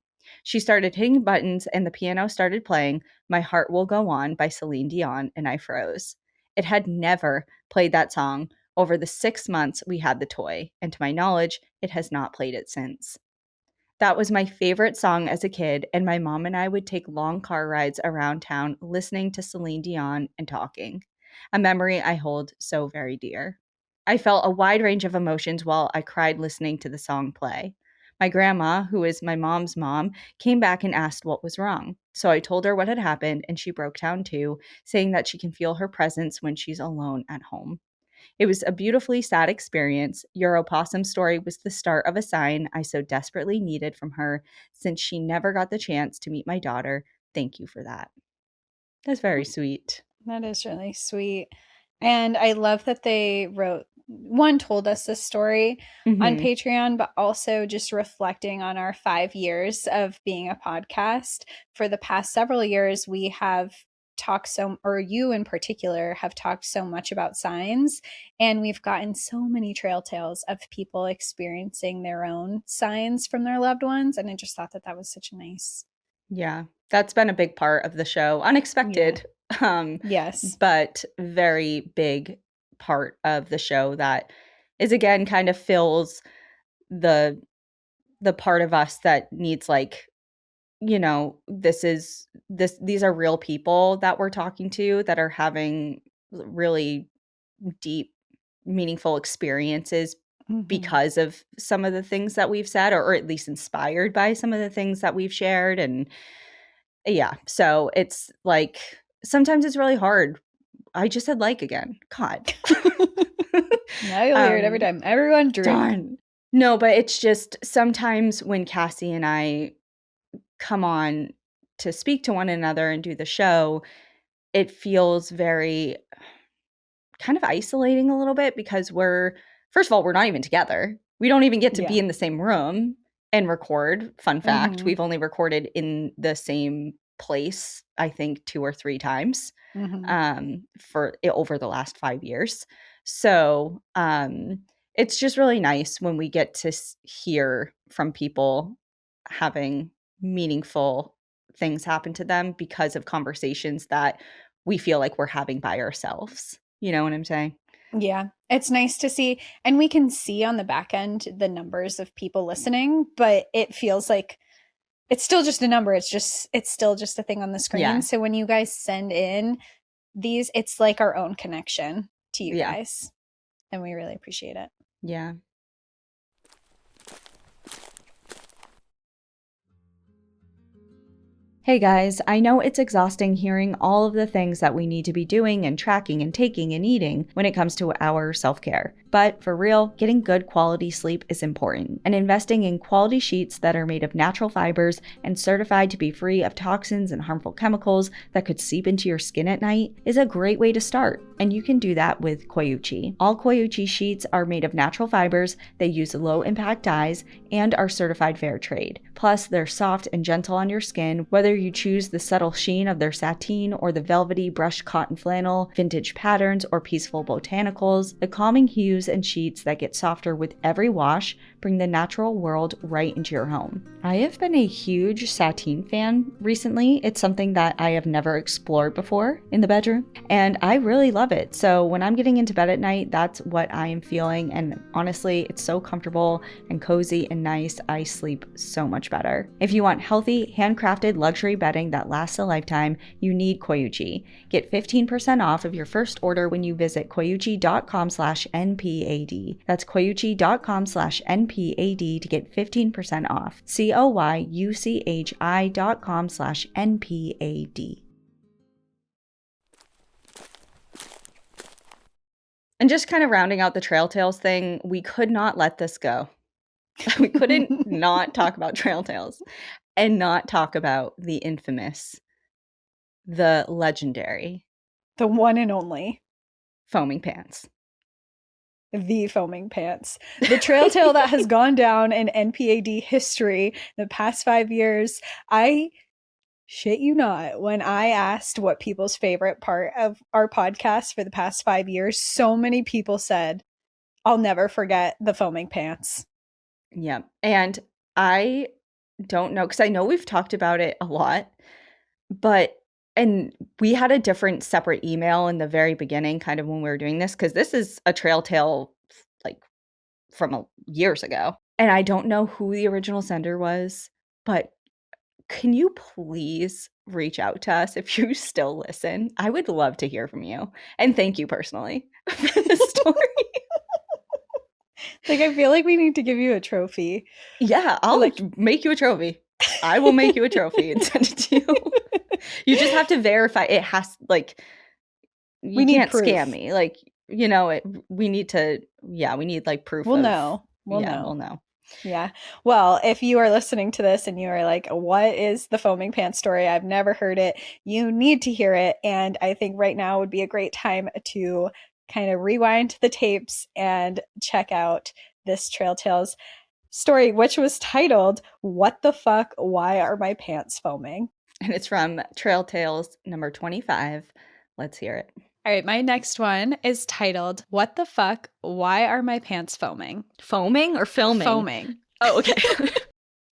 She started hitting buttons and the piano started playing My Heart Will Go On by Celine Dion, and I froze. It had never played that song over the 6 months we had the toy, and to my knowledge, it has not played it since. That was my favorite song as a kid, and my mom and I would take long car rides around town listening to Celine Dion and talking. A memory I hold so very dear. I felt a wide range of emotions while I cried listening to the song play. My grandma, who is my mom's mom, came back and asked what was wrong. So I told her what had happened, and she broke down too, saying that she can feel her presence when she's alone at home. It was a beautifully sad experience. Your opossum story was the start of a sign I so desperately needed from her since she never got the chance to meet my daughter. Thank you for that. That's very sweet. That is really sweet. And I love that they told us this story on Patreon, but also just reflecting on our 5 years of being a podcast. For the past several years, we have or you in particular have talked so much about signs, and we've gotten so many trail tales of people experiencing their own signs from their loved ones. And I just thought that was such a nice. Yeah, that's been a big part of the show. Unexpected. Yeah. Yes. But very big part of the show that is, again, kind of fills the part of us that needs, like, you know, these are real people that we're talking to that are having really deep meaningful experiences Mhm. because of some of the things that we've said, or at least inspired by some of the things that we've shared. And yeah, so it's like sometimes it's really hard. I just said like again. God. Now you'll hear it every time. Everyone drink. Darn. No, but it's just sometimes when Cassie and I come on to speak to one another and do the show, it feels very kind of isolating a little bit because first of all, we're not even together. We don't even get to be Yeah. in the same room and record. Fun fact, Mhm. we've only recorded in the same place, I think 2 or 3 times Mhm. for over the last 5 years. So it's just really nice when we get to hear from people having meaningful things happen to them because of conversations that we feel like we're having by ourselves. You know what I'm saying? Yeah, it's nice to see. And we can see on the back end the numbers of people listening, but it feels like it's still just a number. It's still just a thing on the screen. Yeah. So when you guys send in these, it's like our own connection to you Yeah. guys. And we really appreciate it. Yeah. Hey guys, I know it's exhausting hearing all of the things that we need to be doing and tracking and taking and eating when it comes to our self-care. But for real, getting good quality sleep is important, and investing in quality sheets that are made of natural fibers and certified to be free of toxins and harmful chemicals that could seep into your skin at night is a great way to start, and you can do that with Koyuchi. All Koyuchi sheets are made of natural fibers, they use low-impact dyes, and are certified fair trade. Plus, they're soft and gentle on your skin, whether you choose the subtle sheen of their sateen or the velvety brushed cotton flannel, vintage patterns, or peaceful botanicals. The calming hues and sheets that get softer with every wash bring the natural world right into your home. I have been a huge sateen fan recently. It's something that I have never explored before in the bedroom, and I really love it. So when I'm getting into bed at night, that's what I am feeling, and honestly, it's so comfortable and cozy and nice. I sleep so much better. If you want healthy, handcrafted luxury bedding that lasts a lifetime, you need Koyuchi. Get 15% off of your first order when you visit koyuchi.com/NPAD. That's koyuchi.com/NPAD to get 15% off. koyuchi.com/NPAD. And just kind of rounding out the Trail Tales thing, we could not let this go. We couldn't not talk about Trail Tales and not talk about the infamous, the legendary The one and only, foaming pants. the foaming pants. The trail tale that has gone down in NPAD history the past 5 years. I shit you not, when I asked what people's favorite part of our podcast for the past 5 years, so many people said, I'll never forget the foaming pants. Yeah. And I don't know, because I know we've talked about it a lot, and we had a different separate email in the very beginning, kind of when we were doing this, because this is a trail tale like from years ago. And I don't know who the original sender was, but can you please reach out to us if you still listen? I would love to hear from you. And thank you personally for the story. Like, I feel like we need to give you a trophy. Yeah, I'll make you a trophy. I will make you a trophy and send it to you. You just have to verify. It has, like, you can't scam me. Like, we need to, we need like proof. We'll know. We'll know. Yeah. Well, if you are listening to this and you are like, what is the foaming pants story? I've never heard it. You need to hear it. And I think right now would be a great time to kind of rewind the tapes and check out this Trail Tales story, which was titled, What the Fuck? Why Are My Pants Foaming? And it's from Trail Tales number 25. Let's hear it. All right, my next one is titled, What the Fuck? Why Are My Pants Foaming? Foaming or filming? Foaming. Oh, okay.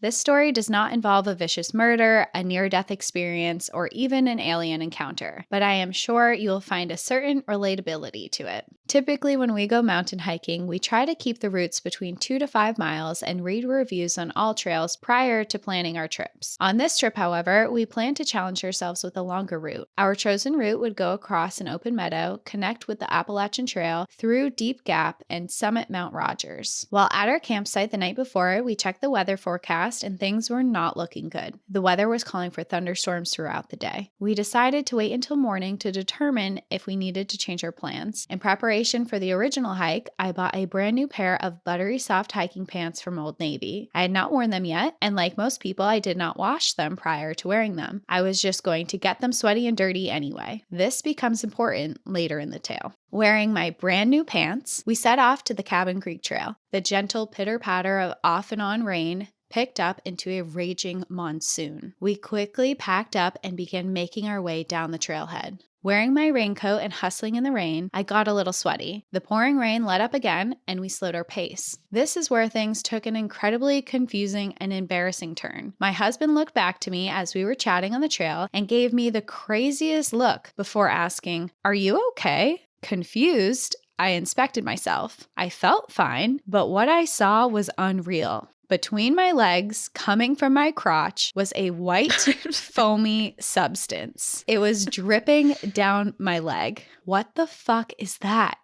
This story does not involve a vicious murder, a near-death experience, or even an alien encounter, but I am sure you will find a certain relatability to it. Typically, when we go mountain hiking, we try to keep the routes between 2 to 5 miles and read reviews on all trails prior to planning our trips. On this trip, however, we plan to challenge ourselves with a longer route. Our chosen route would go across an open meadow, connect with the Appalachian Trail, through Deep Gap, and summit Mount Rogers. While at our campsite the night before, we checked the weather forecast and things were not looking good. The weather was calling for thunderstorms throughout the day. We decided to wait until morning to determine if we needed to change our plans. In preparation for the original hike, I bought a brand new pair of buttery soft hiking pants from Old Navy. I had not worn them yet, and like most people, I did not wash them prior to wearing them. I was just going to get them sweaty and dirty anyway. This becomes important later in the tale. Wearing my brand new pants, we set off to the Cabin Creek Trail. The gentle pitter-patter of off and on rain picked up into a raging monsoon. We quickly packed up and began making our way down the trailhead. Wearing my raincoat and hustling in the rain, I got a little sweaty. The pouring rain let up again, and we slowed our pace. This is where things took an incredibly confusing and embarrassing turn. My husband looked back to me as we were chatting on the trail and gave me the craziest look before asking, "Are you okay?" Confused, I inspected myself. I felt fine, but what I saw was unreal. Between my legs, coming from my crotch, was a white, foamy substance. It was dripping down my leg. What the fuck is that?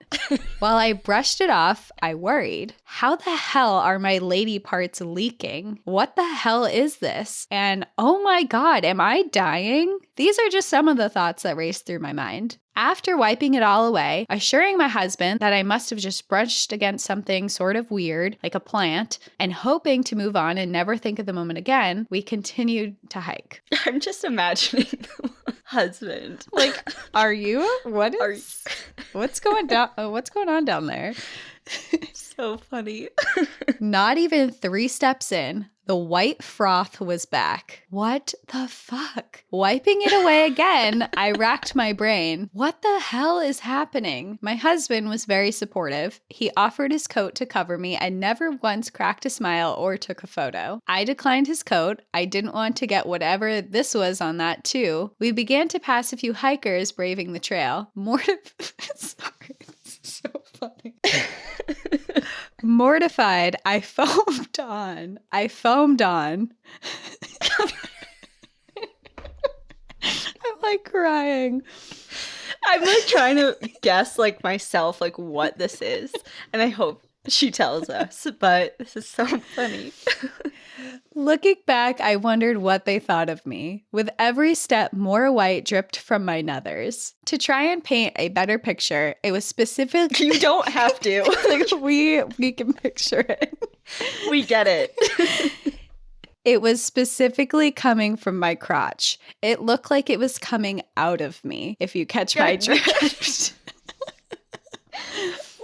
While I brushed it off, I worried. How the hell are my lady parts leaking? What the hell is this? And oh my God, am I dying? These are just some of the thoughts that raced through my mind. After wiping it all away, assuring my husband that I must have just brushed against something sort of weird, like a plant, and hoping to move on and never think of the moment again, we continued to hike. I'm just imagining the husband. Like, are you? What's going on down there? So funny. Not even 3 steps in, the white froth was back. What the fuck? Wiping it away again, I racked my brain. What the hell is happening? My husband was very supportive. He offered his coat to cover me and never once cracked a smile or took a photo. I declined his coat. I didn't want to get whatever this was on that too. We began to pass a few hikers braving the trail. Sorry, this is so funny. Mortified, I foamed on. I'm like crying. I'm like trying to guess like myself like what this is, and I hope she tells us, but this is so funny. Looking back, I wondered what they thought of me. With every step, more white dripped from my nethers. To try and paint a better picture, it was specific. You don't have to. Like, we can picture it. We get it. It was specifically coming from my crotch. It looked like it was coming out of me, if you catch my drift.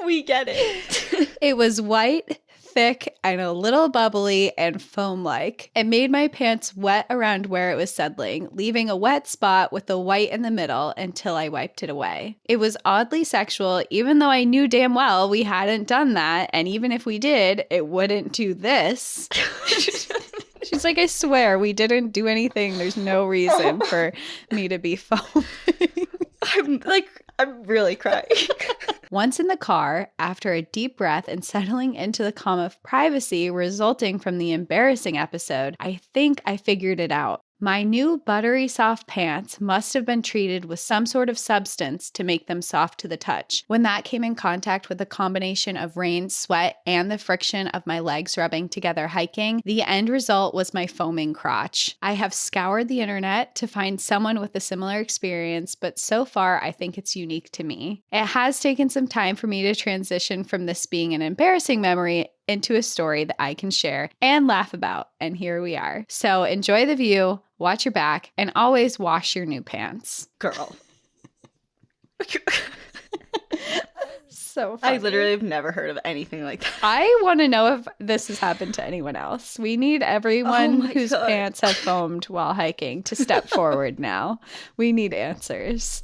We get it. It was white, thick, and a little bubbly and foam-like. It made my pants wet around where it was settling, leaving a wet spot with the white in the middle until I wiped it away. It was oddly sexual, even though I knew damn well we hadn't done that, and even if we did, it wouldn't do this. She's like, I swear, we didn't do anything. There's no reason for me to be foaming. I'm really crying. Once in the car, after a deep breath and settling into the calm of privacy resulting from the embarrassing episode, I think I figured it out. My new buttery soft pants must have been treated with some sort of substance to make them soft to the touch. When that came in contact with a combination of rain, sweat, and the friction of my legs rubbing together hiking, the end result was my foaming crotch. I have scoured the internet to find someone with a similar experience, but so far I think it's unique to me. It has taken some time for me to transition from this being an embarrassing memory into a story that I can share and laugh about. And here we are. So enjoy the view, watch your back, and always wash your new pants. Girl. So funny. I literally have never heard of anything like that. I want to know if this has happened to anyone else. We need everyone whose pants have foamed while hiking to step forward now. We need answers.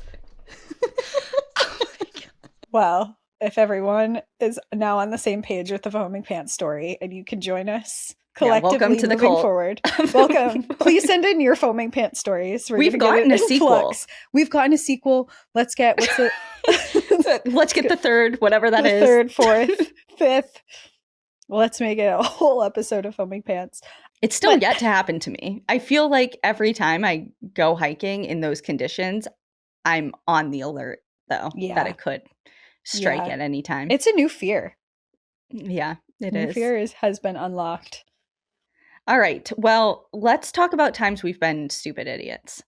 Oh my God. Well, if everyone is now on the same page with the foaming pants story and you can join us, collectively welcome to the moving cult. forward. Welcome. Please send in your foaming pants stories. We've gotten a sequel. We've gotten a sequel. Let's get Let's get the third, whatever that is. Third, fourth, fifth. Let's make it a whole episode of foaming pants. It's still yet to happen to me. I feel like every time I go hiking in those conditions, I'm on the alert, though, that it could strike at any time. It's a new fear. Yeah, it new is. Fear has been unlocked. All right. Well, let's talk about times we've been stupid idiots.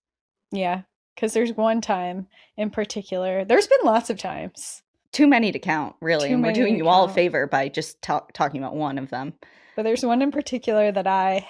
Yeah, because there's one time in particular. There's been lots of times. Too many to count, really. And we're doing you all a favor by just talking about one of them. But there's one in particular that I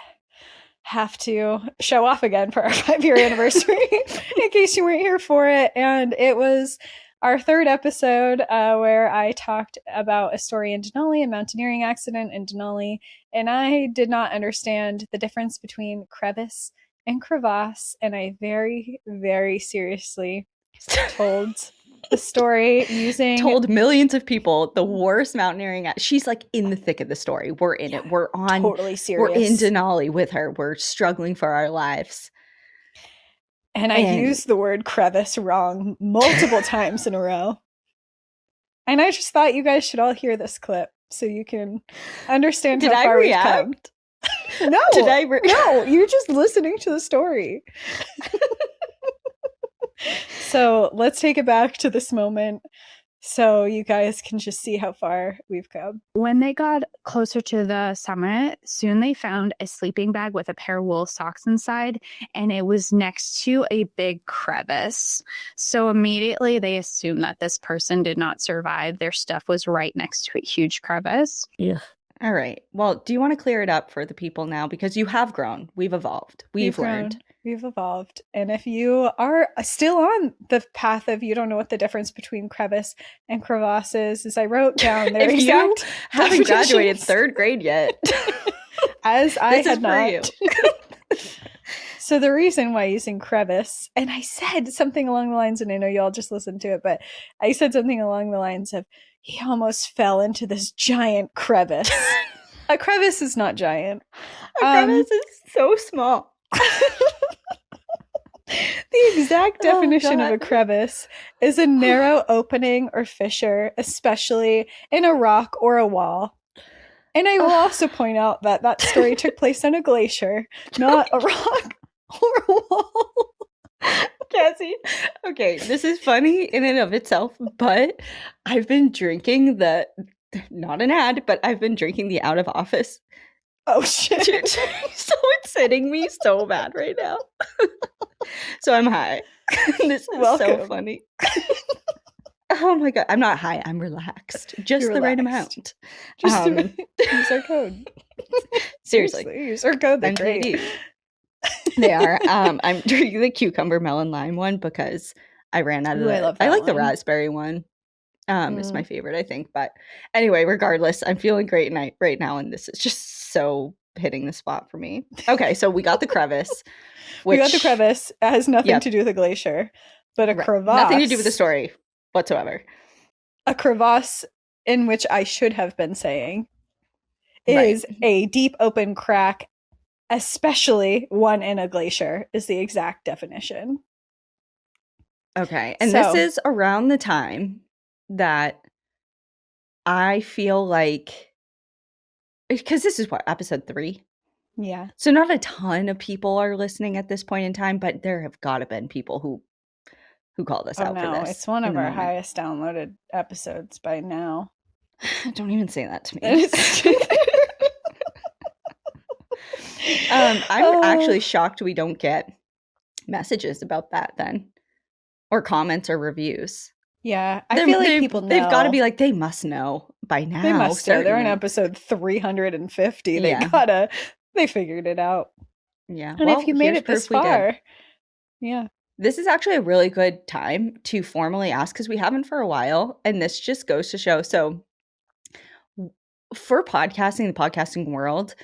have to show off again for our 5-year anniversary in case you weren't here for it. And it was our third episode where I talked about a story in Denali, a mountaineering accident in Denali. And I did not understand the difference between crevice and crevasse. And I very, very seriously told the story told millions of people the worst mountaineering. She's like in the thick of the story. We're in it. We're on. Totally serious. We're in Denali with her. We're struggling for our lives. And I used the word crevice wrong multiple times in a row. And I just thought you guys should all hear this clip so you can understand how far we've come. No. No, you're just listening to the story. So let's take it back to this moment so you guys can just see how far we've come. When they got closer to the summit, soon they found a sleeping bag with a pair of wool socks inside, and it was next to a big crevice. So immediately they assumed that this person did not survive. Their stuff was right next to a huge crevice. Yeah. All right. Well, do you want to clear it up for the people now? Because you have grown. We've evolved. We've learned. We've evolved. And if you are still on the path of you don't know what the difference between crevice and crevasse is I wrote down their exact you haven't graduated 3rd grade yet. As I had not. So the reason why using crevice, and I said something along the lines, and I know y'all just listened to it, but I said something along the lines of, he almost fell into this giant crevice. A crevice is not giant. A crevice is so small. The exact definition of a crevice is a narrow opening or fissure, especially in a rock or a wall. And I will also point out that that story took place on a glacier, not a rock or a wall. Cassie, okay, this is funny in and of itself, but I've been drinking not an ad, but I've been drinking the Out of Office. Oh, shit. So it's hitting me so bad right now. So I'm high. This is so funny. Oh my God. I'm not high. I'm relaxed. Just the right amount. Just use our code. Seriously. Use our code. They're great. They are. I'm drinking the cucumber melon lime one because I ran out of I like the raspberry one. It's my favorite, I think. But anyway, regardless, I'm feeling great right now, and this is just so hitting the spot for me. Okay, so we got the crevice. We got the crevice. It has nothing to do with a glacier, but a crevasse. Nothing to do with the story whatsoever. A crevasse, in which I should have been saying, is a deep open crack, especially one in a glacier, is the exact definition. Okay, and this is around the time that I feel like, because this is what, episode 3? Yeah. So not a ton of people are listening at this point in time, but there have got to been people who called us out for this. It's one of our highest downloaded episodes by now. Don't even say that to me. I'm actually shocked we don't get messages about that then, or comments or reviews. Yeah, I feel like people know. They've got to be like, they must know by now. They must know. They're in episode 350. They figured it out. Yeah. And if you made it this far, yeah. This is actually a really good time to formally ask, because we haven't for a while, and this just goes to show. So for podcasting, the podcasting world,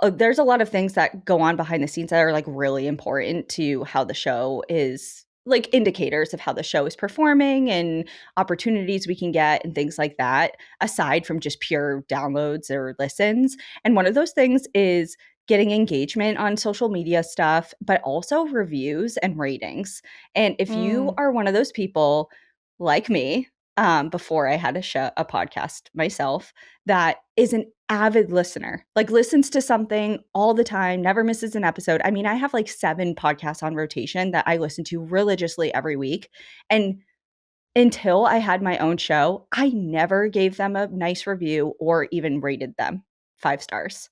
there's a lot of things that go on behind the scenes that are like really important to how the show is like indicators of how the show is performing and opportunities we can get and things like that, aside from just pure downloads or listens. And one of those things is getting engagement on social media stuff, but also reviews and ratings. And if you are one of those people like me, before I had a podcast myself, that is an avid listener, like listens to something all the time, never misses an episode. I mean, I have like 7 podcasts on rotation that I listen to religiously every week. And until I had my own show, I never gave them a nice review or even rated them 5 stars.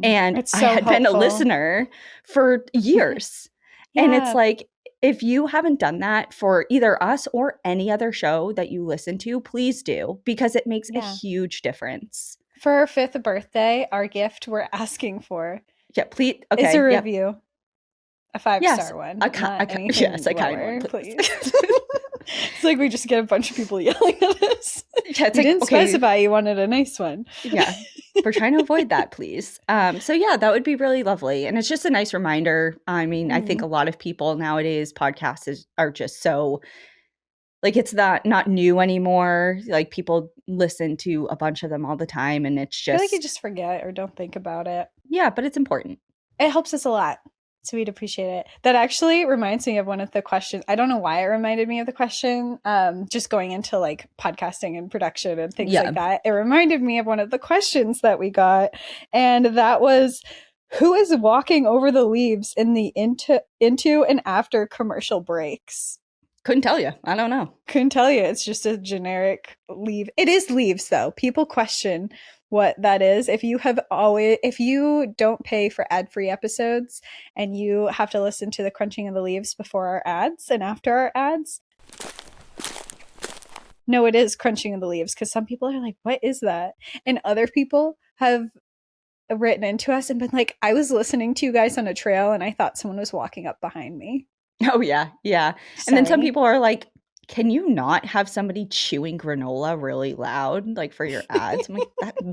And It's I so had been a helpful. listener for years. And it's Yeah. like, if you haven't done that for either us or any other show that you listen to, please do, because it makes a Yeah. huge difference. For our 5th birthday, our gift we're asking for Yeah, please. Okay. is a Yep. review. A 5-star one. Not anything yes, a kind lower, one, please. It's like we just get a bunch of people yelling at us. Yeah, it's You like, didn't okay, specify you wanted a nice one. yeah, we're trying to avoid that, please. So yeah, that would be really lovely. And it's just a nice reminder. I mean, I think a lot of people nowadays, podcasts are just so, like, it's not new anymore. Like, people listen to a bunch of them all the time, and it's I feel like just, you just forget or don't think about it. yeah, but it's important. It helps us a lot. So we'd appreciate it. That actually reminds me of one of the questions. I don't know why it reminded me of the question. Just going into like podcasting and production and things like that. It reminded me of one of the questions that we got. And that was, who is walking over the leaves in the into and after commercial breaks? Couldn't tell you. I don't know. Couldn't tell you. It's just a generic leave. It is leaves though. People question what that is. If you don't pay for ad-free episodes and you have to listen to the crunching of the leaves before our ads and after our ads. No, it is crunching of the leaves, because some people are like, what is that? And other people have written into us and been like, I was listening to you guys on a trail and I thought someone was walking up behind me. Oh yeah. Yeah. Sorry. And then some people are like, can you not have somebody chewing granola really loud, like, for your ads? I'm like,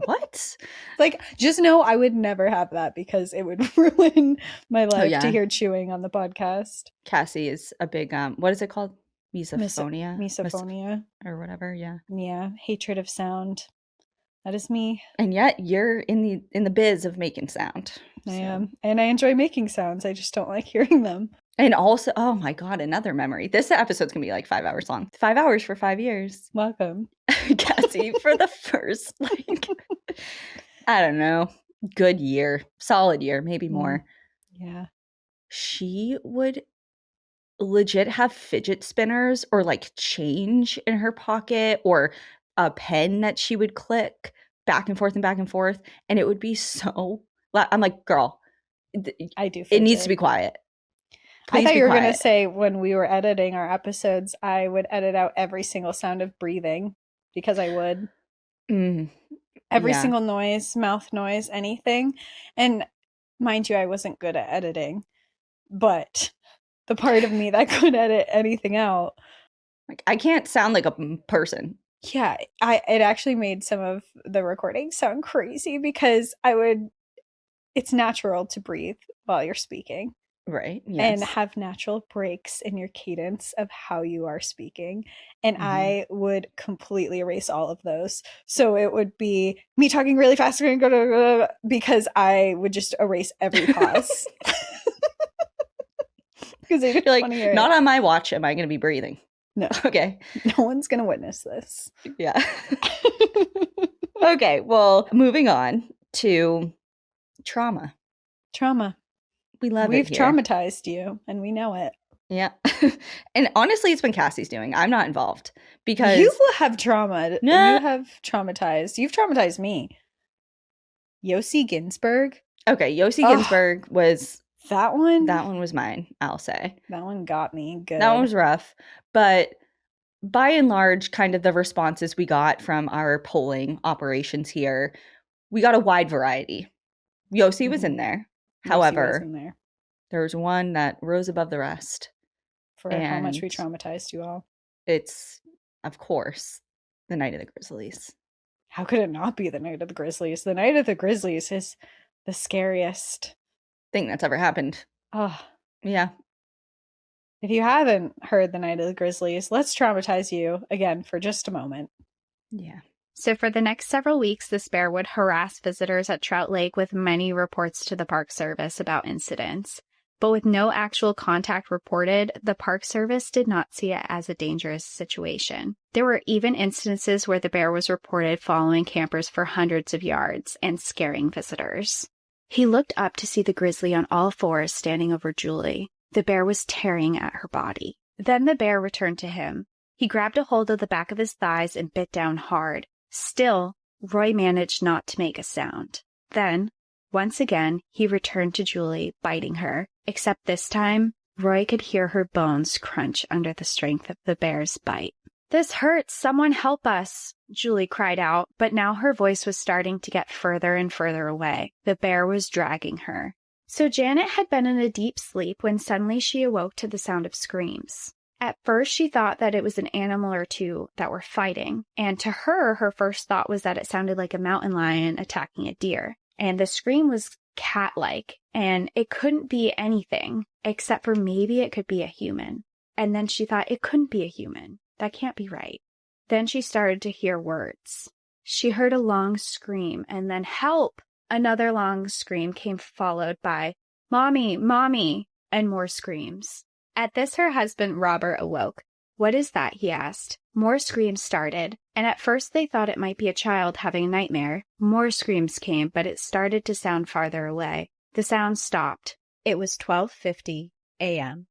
what? Like, just know I would never have that, because it would ruin my life to hear chewing on the podcast. Cassie is a big, what is it called? Misophonia? Misophonia. Or whatever, yeah. Yeah, hatred of sound. That is me. And yet you're in the biz of making sound. I am. And I enjoy making sounds. I just don't like hearing them. And also, oh my God, another memory. This episode's going to be like 5 hours long. 5 hours for 5 years. Welcome. Cassie, for the first, like, I don't know, good year, solid year, maybe more. Yeah. She would legit have fidget spinners or like change in her pocket or a pen that she would click back and forth and back and forth. And it would be so, I'm like, girl, I do. It needs to be quiet. Please, I thought you were going to say when we were editing our episodes, I would edit out every single sound of breathing, because I would. Every single noise, mouth noise, anything. And mind you, I wasn't good at editing, but the part of me that could edit anything out. Like, I can't sound like a person. Yeah, it actually made some of the recordings sound crazy, because it's natural to breathe while you're speaking. Right. Yes. And have natural breaks in your cadence of how you are speaking. And I would completely erase all of those. So it would be me talking really fast because I would just erase every pause. Because you're like, not on my watch am I going to be breathing. No. Okay. No one's going to witness this. Yeah. Okay. Well, moving on to trauma. We love it. We've traumatized you, and we know it. Yeah. And honestly, it's been Cassie's doing. I'm not involved, because you have trauma. Nah. You have traumatized. You've traumatized me. Yossi Ginsburg. Okay, Yossi Ginsburg was that one. That one was mine, I'll say. That one got me good. That one was rough, but by and large, kind of the responses we got from our polling operations here, we got a wide variety. Yossi was in there. However, there was one that rose above the rest. For how much we traumatized you all. It's, of course, the Night of the Grizzlies. How could it not be the Night of the Grizzlies? The Night of the Grizzlies is the scariest thing that's ever happened. Oh. Yeah. If you haven't heard The Night of the Grizzlies, let's traumatize you again for just a moment. Yeah. So for the next several weeks, this bear would harass visitors at Trout Lake with many reports to the Park Service about incidents. But with no actual contact reported, the Park Service did not see it as a dangerous situation. There were even instances where the bear was reported following campers for hundreds of yards and scaring visitors. He looked up to see the grizzly on all fours standing over Julie. The bear was tearing at her body. Then the bear returned to him. He grabbed a hold of the back of his thighs and bit down hard. Still, Roy managed not to make a sound. Then, once again, he returned to Julie, biting her. Except this time, Roy could hear her bones crunch under the strength of the bear's bite. "This hurts! Someone help us!" Julie cried out, but now her voice was starting to get further and further away. The bear was dragging her. So Janet had been in a deep sleep when suddenly she awoke to the sound of screams. At first, she thought that it was an animal or two that were fighting, and to her, her first thought was that it sounded like a mountain lion attacking a deer. And the scream was cat-like, and it couldn't be anything, except for maybe it could be a human. And then she thought, it couldn't be a human. That can't be right. Then she started to hear words. She heard a long scream, and then help! Another long scream came followed by, "Mommy, Mommy," and more screams. At this, her husband, Robert, awoke. "What is that?" he asked. More screams started, and at first they thought it might be a child having a nightmare. More screams came, but it started to sound farther away. The sound stopped. It was 12:50 a.m.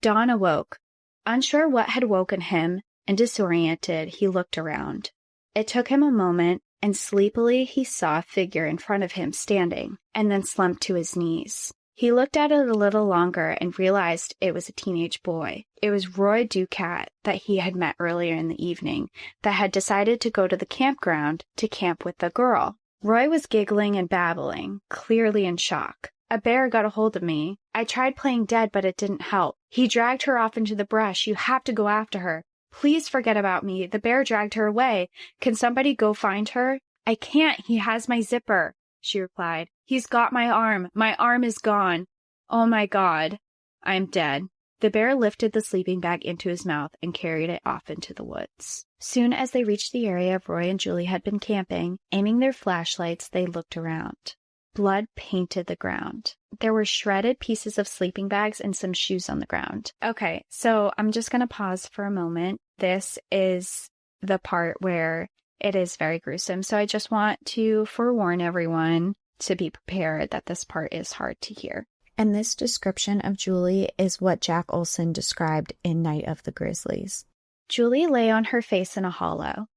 Don awoke. Unsure what had woken him, and disoriented, he looked around. It took him a moment, and sleepily he saw a figure in front of him standing, and then slumped to his knees. He looked at it a little longer and realized it was a teenage boy. It was Roy Ducat that he had met earlier in the evening that had decided to go to the campground to camp with the girl. Roy was giggling and babbling, clearly in shock. "A bear got a hold of me. I tried playing dead, but it didn't help. He dragged her off into the brush. You have to go after her. Please forget about me. The bear dragged her away. Can somebody go find her?" "I can't. He has my zipper," she replied. "He's got my arm. My arm is gone. Oh my God. I'm dead." The bear lifted the sleeping bag into his mouth and carried it off into the woods. Soon as they reached the area Roy and Julie had been camping, aiming their flashlights, they looked around. Blood painted the ground. There were shredded pieces of sleeping bags and some shoes on the ground. Okay, so I'm just going to pause for a moment. This is the part where it is very gruesome. So I just want to forewarn everyone to be prepared that this part is hard to hear. And this description of Julie is what Jack Olson described in Night of the Grizzlies. Julie lay on her face in a hollow.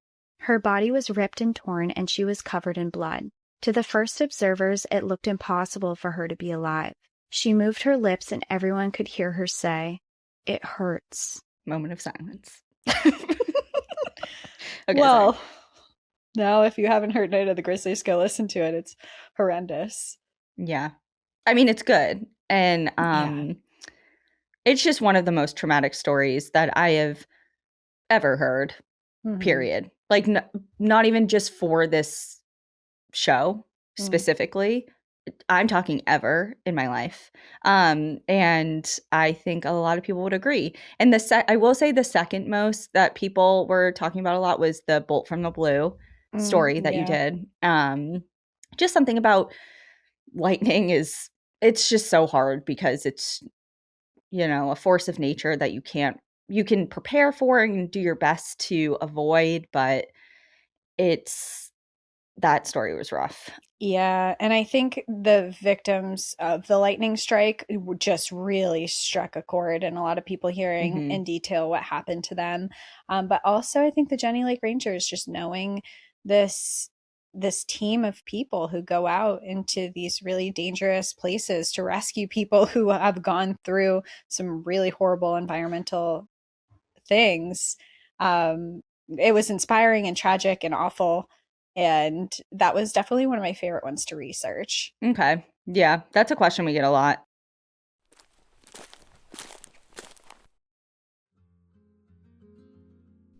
Her body was ripped and torn, and she was covered in blood. To the first observers, it looked impossible for her to be alive. She moved her lips, and everyone could hear her say, "It hurts." Moment of silence. Okay, well, sorry. Now if you haven't heard Night of the Grizzlies, go listen to it. It's horrendous. Yeah. I mean, it's good. And It's just one of the most traumatic stories that I have ever heard, period. Like, not even just for this show specifically. I'm talking ever in my life. And I think a lot of people would agree. And I will say the second most that people were talking about a lot was the Bolt from the Blue story that you did. Just something about lightning it's just so hard because it's, a force of nature that you can prepare for and do your best to avoid, but that story was rough. Yeah, and I think the victims of the lightning strike just really struck a chord, and a lot of people hearing in detail what happened to them. But also, I think the Jenny Lake Rangers, just knowing this team of people who go out into these really dangerous places to rescue people who have gone through some really horrible environmental things. It was inspiring and tragic and awful. And that was definitely one of my favorite ones to research. Okay. Yeah, that's a question we get a lot.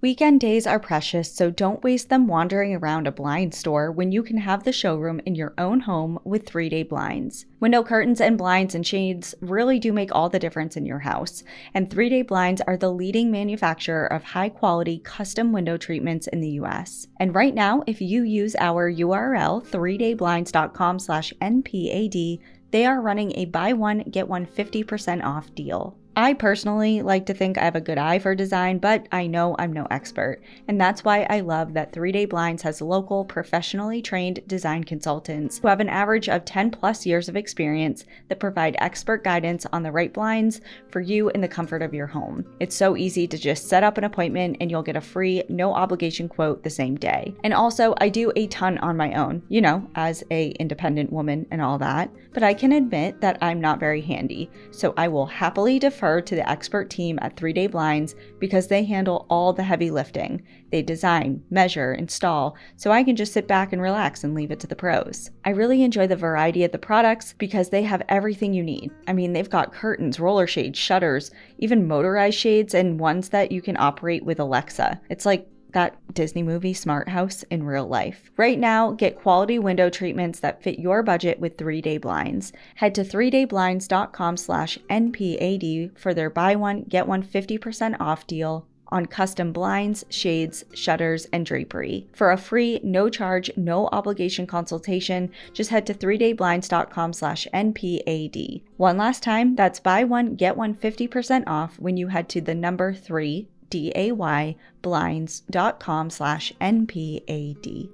Weekend days are precious, so don't waste them wandering around a blind store when you can have the showroom in your own home with 3-day blinds. Window curtains and blinds and shades really do make all the difference in your house, and 3-day blinds are the leading manufacturer of high-quality custom window treatments in the US. And right now, if you use our URL 3dayblinds.com/NPAD, they are running a buy one, get one 50% off deal. I personally like to think I have a good eye for design, but I know I'm no expert. And that's why I love that 3-Day Blinds has local, professionally trained design consultants who have an average of 10 plus years of experience that provide expert guidance on the right blinds for you in the comfort of your home. It's so easy to just set up an appointment and you'll get a free, no obligation quote the same day. And also, I do a ton on my own, as a independent woman and all that, but I can admit that I'm not very handy. So I will happily defer to the expert team at 3-Day Blinds because they handle all the heavy lifting. They design, measure, install, so I can just sit back and relax and leave it to the pros. I really enjoy the variety of the products because they have everything you need. I mean, they've got curtains, roller shades, shutters, even motorized shades, and ones that you can operate with Alexa. It's like that Disney movie Smart House in real life. Right now, get quality window treatments that fit your budget with 3-Day Blinds. Head to 3dayblinds.com/NPAD for their buy one, get one 50% off deal on custom blinds, shades, shutters, and drapery. For a free, no charge, no obligation consultation, just head to 3dayblinds.com/NPAD. One last time, that's buy one, get one 50% off when you head to the number 3 dayblinds.com/NPAD.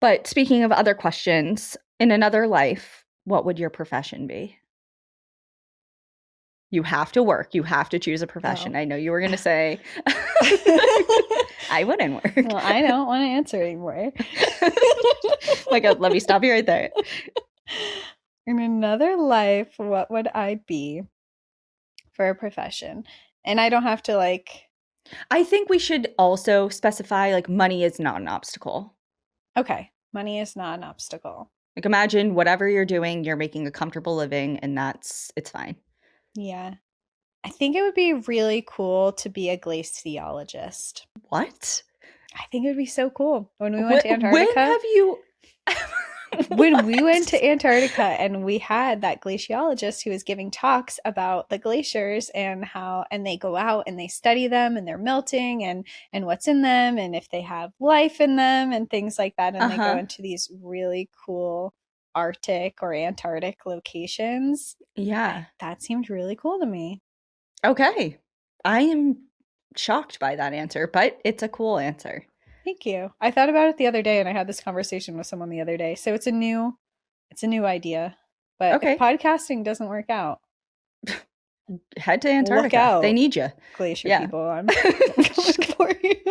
But speaking of other questions, in another life, what would your profession be? You have to work. You have to choose a profession. Oh. I know you were going to say, I wouldn't work. Well, I don't want to answer anymore. Let me stop you right there. In another life, what would I be for a profession? And I don't have to I think we should also specify money is not an obstacle. Okay, money is not an obstacle. Imagine whatever you're doing, you're making a comfortable living, and it's fine. Yeah. I think it would be really cool to be a glaciologist. What? I think it would be so cool. When we went to Antarctica. When have you... When we went to Antarctica and we had that glaciologist who was giving talks about the glaciers and they go out and they study them and they're melting and what's in them and if they have life in them and things like that. And they go into these really cool Arctic or Antarctic locations. Yeah. That seemed really cool to me. Okay. I am shocked by that answer, but it's a cool answer. Thank you. I thought about it the other day and I had this conversation with someone the other day. So it's a new idea. But if podcasting doesn't work out, head to Antarctica. They need you. Glacier people. I'm coming for you.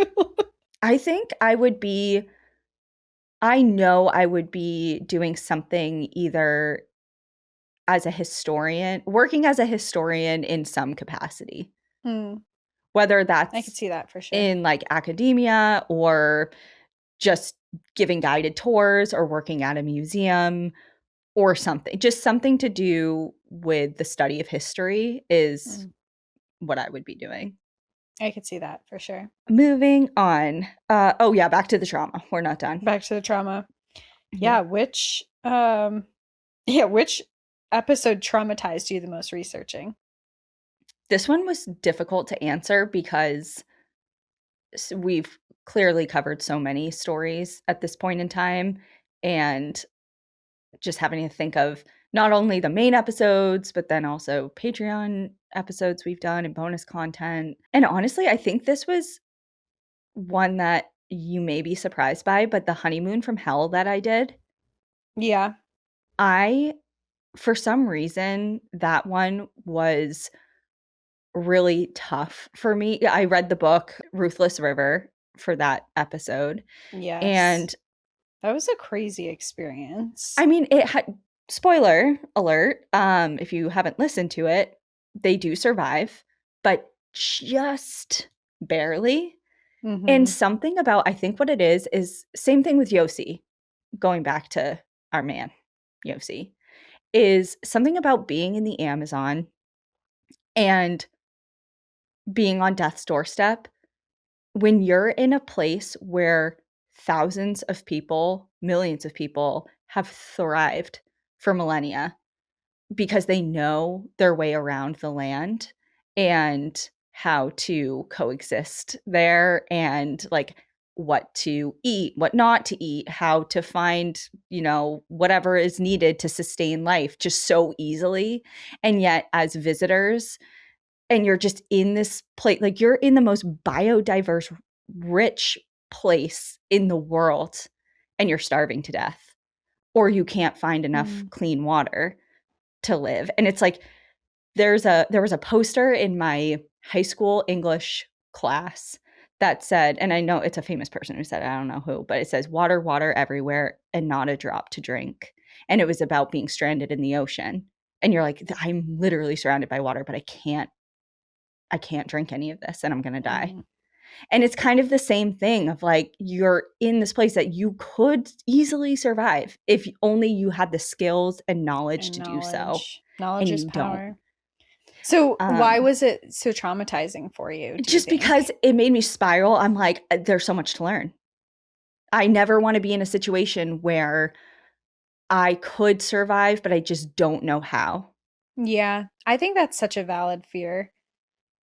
I think I would be doing something either as a historian, working as a historian in some capacity. Whether that's I could see that for sure. In academia or just giving guided tours or working at a museum or something. Just something to do with the study of history is what I would be doing. I could see that for sure. Moving on. Back to the trauma. We're not done. Back to the trauma. Yeah, which episode traumatized you the most researching? This one was difficult to answer because we've clearly covered so many stories at this point in time, and just having to think of not only the main episodes, but then also Patreon episodes we've done and bonus content. And honestly, I think this was one that you may be surprised by, but the honeymoon from hell that I did. Yeah. For some reason, that one was really tough for me. I read the book Ruthless River for that episode. Yes. And that was a crazy experience. I mean, it had, spoiler alert, if you haven't listened to it, they do survive, but just barely. And something about, I think what it is same thing with Yossi, going back to our man, Yossi, is something about being in the Amazon and being on death's doorstep, when you're in a place where thousands of people, millions of people have thrived for millennia because they know their way around the land and how to coexist there, and like what to eat, what not to eat, how to find, whatever is needed to sustain life just so easily. And yet, as visitors, and you're just in this place, like you're in the most biodiverse, rich place in the world, and you're starving to death, or you can't find enough clean water to live. And it's like there was a poster in my high school English class that said, and I know it's a famous person who said it, I don't know who, but it says, water, water everywhere and not a drop to drink. And it was about being stranded in the ocean. And you're like, I'm literally surrounded by water, but I can't drink any of this and I'm going to die. And it's kind of the same thing of like, you're in this place that you could easily survive if only you had the skills and knowledge to do so. Knowledge and is you power. don't. So why was it so traumatizing for you? Just because it made me spiral. I'm like, there's so much to learn. I never want to be in a situation where I could survive, but I just don't know how. Yeah, I think that's such a valid fear,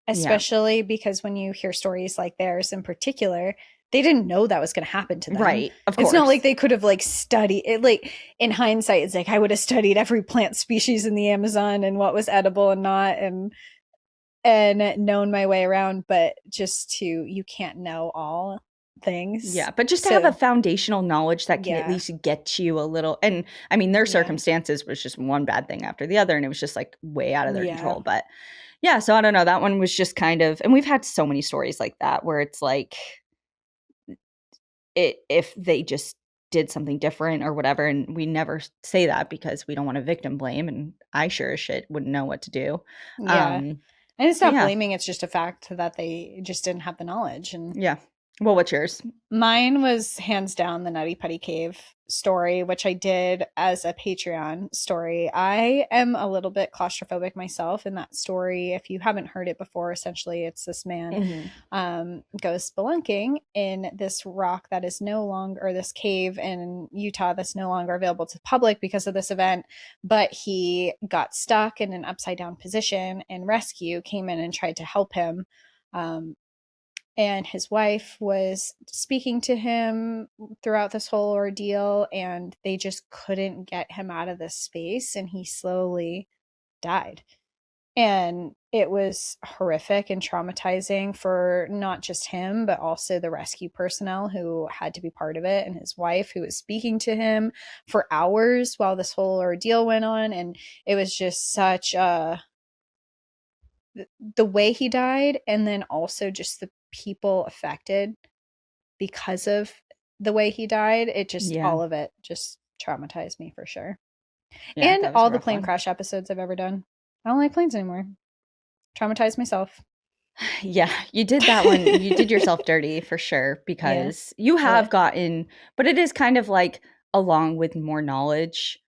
especially because when you hear stories like theirs in particular, they didn't know that was going to happen to them. Right, of course. It's not like they could have like studied it. Like in hindsight, it's like I would have studied every plant species in the Amazon and what was edible and not, and known my way around. But you can't know all things. Yeah, but just to have a foundational knowledge that can at least get you a little. And I mean, their circumstances was just one bad thing after the other, and it was just like way out of their control. But yeah, so I don't know. That one was just kind of, and we've had so many stories like that where it's like, if they just did something different or whatever, and we never say that because we don't want to victim blame, and I sure as shit wouldn't know what to do. And it's not blaming, it's just a fact that they just didn't have the knowledge. And well, what's yours? Mine was hands down the Nutty Putty Cave story, which I did as a Patreon story. I am a little bit claustrophobic myself in that story. If you haven't heard it before, essentially it's this man goes spelunking in this rock that is no longer, or this cave in Utah that's no longer available to the public because of this event, but he got stuck in an upside down position, and rescue came in and tried to help him. And his wife was speaking to him throughout this whole ordeal, and they just couldn't get him out of this space, and he slowly died. And it was horrific and traumatizing for not just him, but also the rescue personnel who had to be part of it, and his wife who was speaking to him for hours while this whole ordeal went on. And it was just such the way he died, and then also just the people affected because of the way he died. It just all of it just traumatized me for sure. And all the plane crash episodes I've ever done. I don't like planes anymore. Traumatized myself. Yeah, you did that one. You did yourself dirty for sure, because you have gotten, but it is kind of like, along with more knowledge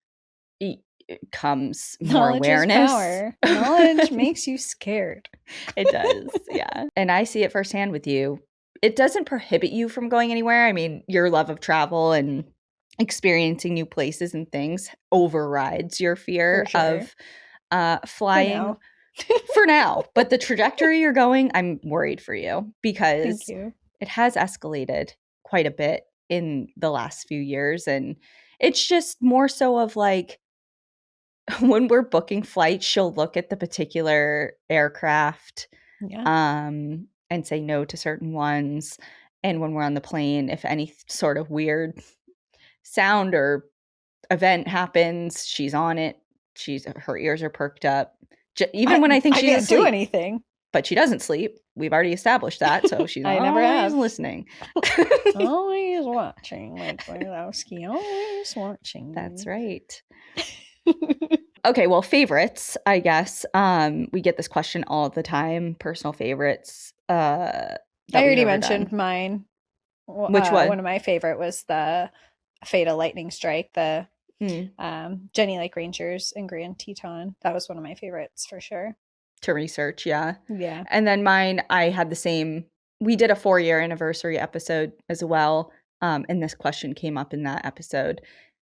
comes more awareness. Is power. Knowledge makes you scared. It does, yeah. And I see it firsthand with you. It doesn't prohibit you from going anywhere. I mean, your love of travel and experiencing new places and things overrides your fear of flying for now. But the trajectory you're going, I'm worried for you, because it has escalated quite a bit in the last few years. And it's just more so of like, when we're booking flights, she'll look at the particular aircraft and say no to certain ones. And when we're on the plane, if any sort of weird sound or event happens, she's on it. Her ears are perked up. Even when I think she doesn't do anything. But she doesn't sleep. We've already established that. So she's always listening. Always watching. Like Wazowski, always watching. That's right. Okay, well, favorites, I guess. We get this question all the time. Personal favorites. I already mentioned mine. Which one? One of my favorite was the Fatal Lightning Strike, the Jenny Lake Rangers in Grand Teton. That was one of my favorites for sure. to research. Yeah. Yeah. And then mine, I had the same. We did a 4-year anniversary episode as well. And this question came up in that episode.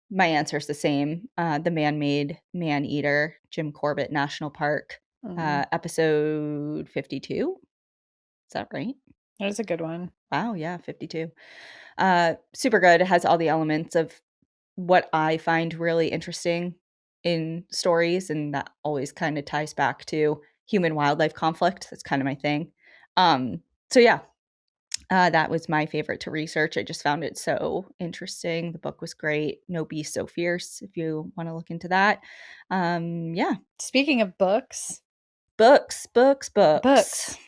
My answer is the same. The Man-Made Man-Eater, Jim Corbett National Park, episode 52. Is that right? That was a good one. Wow, yeah, 52. Super good. It has all the elements of what I find really interesting in stories, and that always kind of ties back to human-wildlife conflict. That's kind of my thing. So yeah, that was my favorite to research. I just found it so interesting. The book was great. No Beast So Fierce, if you want to look into that. Yeah. Speaking of books. Books.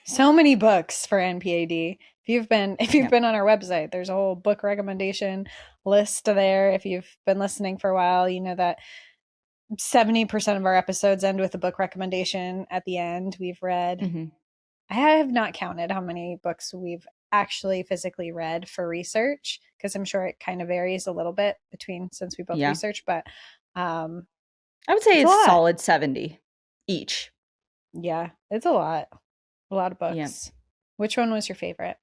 So many books for NPAD. If you've been on our website, there's a whole book recommendation list there. If you've been listening for a while, you know that 70% of our episodes end with a book recommendation at the end. We've read. Mm-hmm. I have not counted how many books we've actually physically read for research, because I'm sure it kind of varies a little bit between, since we both research, but I would say it's solid 70 each. Yeah, it's a lot of books. Yeah. Which one was your favorite?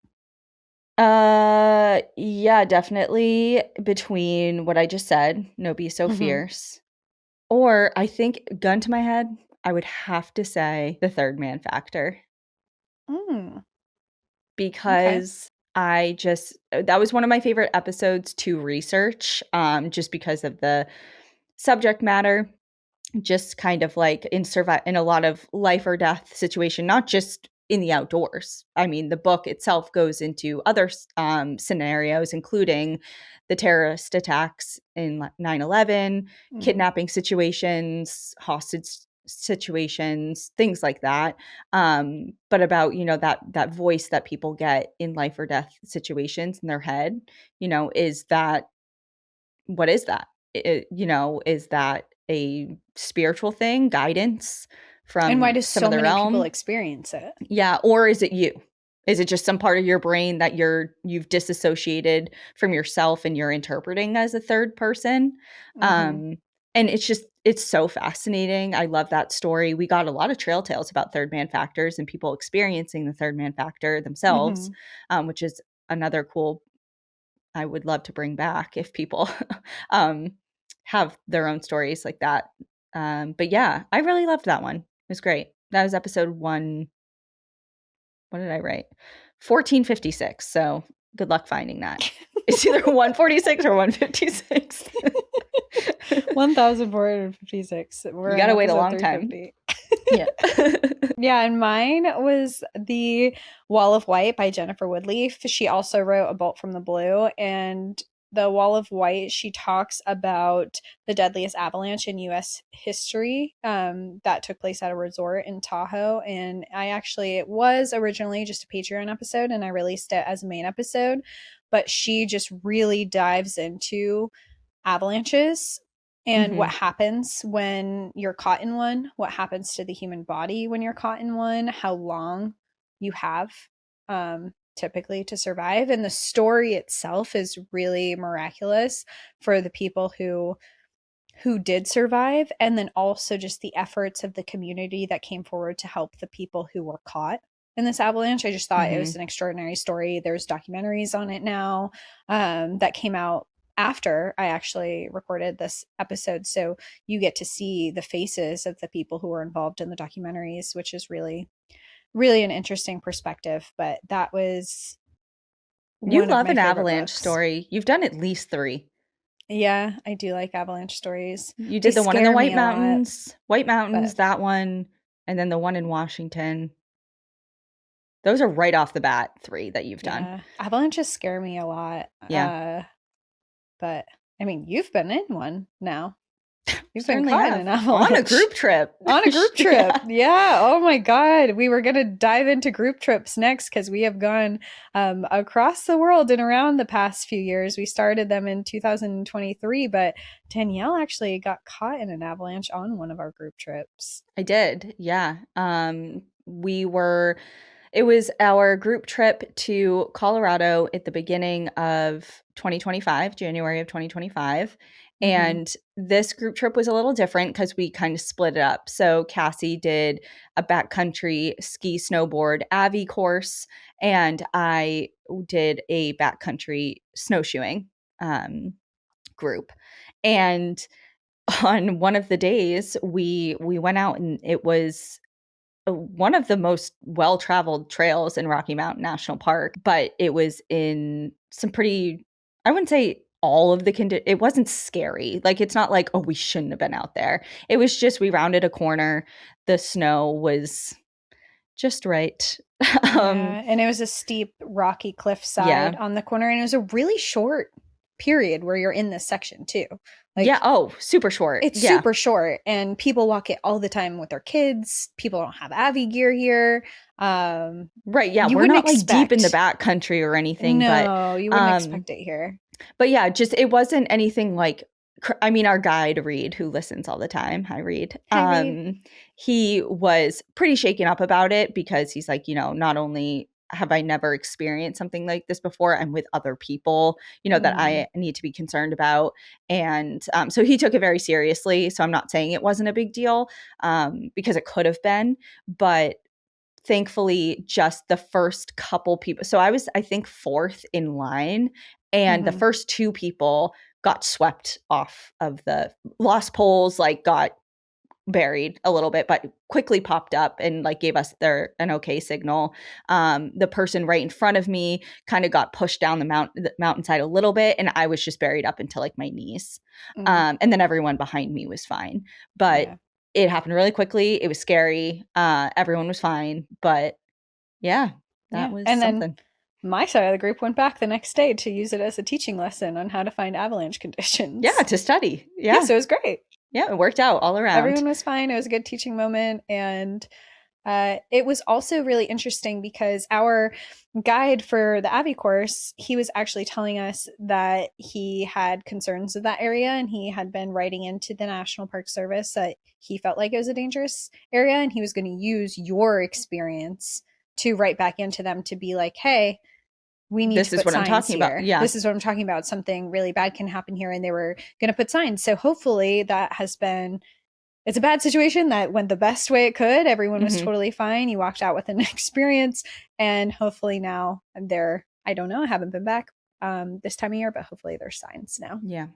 Yeah, definitely between what I just said, No Be So Fierce, or I think, gun to my head, I would have to say The Third Man Factor. Because that was one of my favorite episodes to research, just because of the subject matter, just kind of like in a lot of life or death situation, not just in the outdoors. I mean, the book itself goes into other scenarios, including the terrorist attacks in 9/11, kidnapping situations, hostage situations, things like that. But about, you know, that voice that people get in life or death situations in their head, you know, what is that? You know, is that a spiritual thing, guidance from and why do some so other many realm? people experience it? Yeah, or is it you? Is it just some part of your brain that you've disassociated from yourself and you're interpreting as a third person? And it's so fascinating. I love that story. We got a lot of trail tales about third man factors and people experiencing the third man factor themselves, which is another cool, I would love to bring back if people have their own stories like that. But yeah, I really loved that one. It was great. That was episode 1. What did I write? 1456. So good luck finding that. It's either 146 or 156. 1456. You gotta wait a long time. Yeah. Yeah, and mine was The Wall of White by Jennifer Woodleaf. She also wrote A Bolt from the Blue, and The Wall of White, she talks about the deadliest avalanche in U.S. history that took place at a resort in Tahoe. And it was originally just a Patreon episode, and I released it as a main episode. But she just really dives into avalanches and what happens when you're caught in one, what happens to the human body when you're caught in one, how long you have typically to survive. And the story itself is really miraculous for the people who did survive, and then also just the efforts of the community that came forward to help the people who were caught in this avalanche. I just thought it was an extraordinary story. There's documentaries on it now that came out after I actually recorded this episode, so you get to see the faces of the people who were involved in the documentaries, which is really, really an interesting perspective. But that was you love an avalanche story. You've done at least 3. Yeah, I do like avalanche stories. You did the one in the White Mountains, that one, and then the one in Washington. Those are right off the bat 3 that you've done. Avalanches scare me a lot. Yeah. But I mean, you've been in one now. You've been caught in an avalanche. On a group trip. Yeah. Oh my God. We were going to dive into group trips next, because we have gone across the world and around the past few years. We started them in 2023, but Danielle actually got caught in an avalanche on one of our group trips. I did. Yeah. It was our group trip to Colorado at the beginning of 2025, January of 2025. And this group trip was a little different because we kind of split it up. So Cassie did a backcountry ski snowboard Avi course, and I did a backcountry snowshoeing group. And on one of the days, we went out, and it was one of the most well-traveled trails in Rocky Mountain National Park, but it was in some pretty, I wouldn't say all of the it wasn't scary. Like, it's not like, oh, we shouldn't have been out there. It was just, we rounded a corner. The snow was just right. And it was a steep, rocky cliffside on the corner, and it was a really short period where you're in this section too. Like, super short. It's super short, and people walk it all the time with their kids. People don't have Avi gear here. Right. Yeah. We're not like deep in the back country or anything. No, you wouldn't expect it here. But yeah, just, it wasn't anything like, I mean, our guide, Reed, who listens all the time. Hi, Reed. He was pretty shaken up about it because he's like, not only have I never experienced something like this before, I'm with other people, that I need to be concerned about. And so he took it very seriously. So I'm not saying it wasn't a big deal because it could have been, but thankfully just the first couple people. So I was, I think, fourth in line, and the first two people got swept off of the lost poles, like got buried a little bit, but quickly popped up and like gave us an okay signal. The person right in front of me kind of got pushed down the mountainside a little bit, and I was just buried up into like my knees. And then everyone behind me was fine, but it happened really quickly. It was scary. Everyone was fine, but that was something. Then my side of the group went back the next day to use it as a teaching lesson on how to find avalanche conditions. Yeah, to study. Yeah, so it was great. Yeah, it worked out all around. Everyone was fine. It was a good teaching moment. And it was also really interesting because our guide for the Avi course, he was actually telling us that he had concerns of that area, and he had been writing into the National Park Service that he felt like it was a dangerous area, and he was going to use your experience to write back into them to be like, hey, we need to put signs here. This is what I'm talking about. Yeah. This is what I'm talking about. Something really bad can happen here. And they were going to put signs. So hopefully that has been, it's a bad situation that went the best way it could. Everyone was totally fine. You walked out with an experience, and hopefully now they're, I don't know, I haven't been back this time of year, but hopefully there's signs now. Yeah.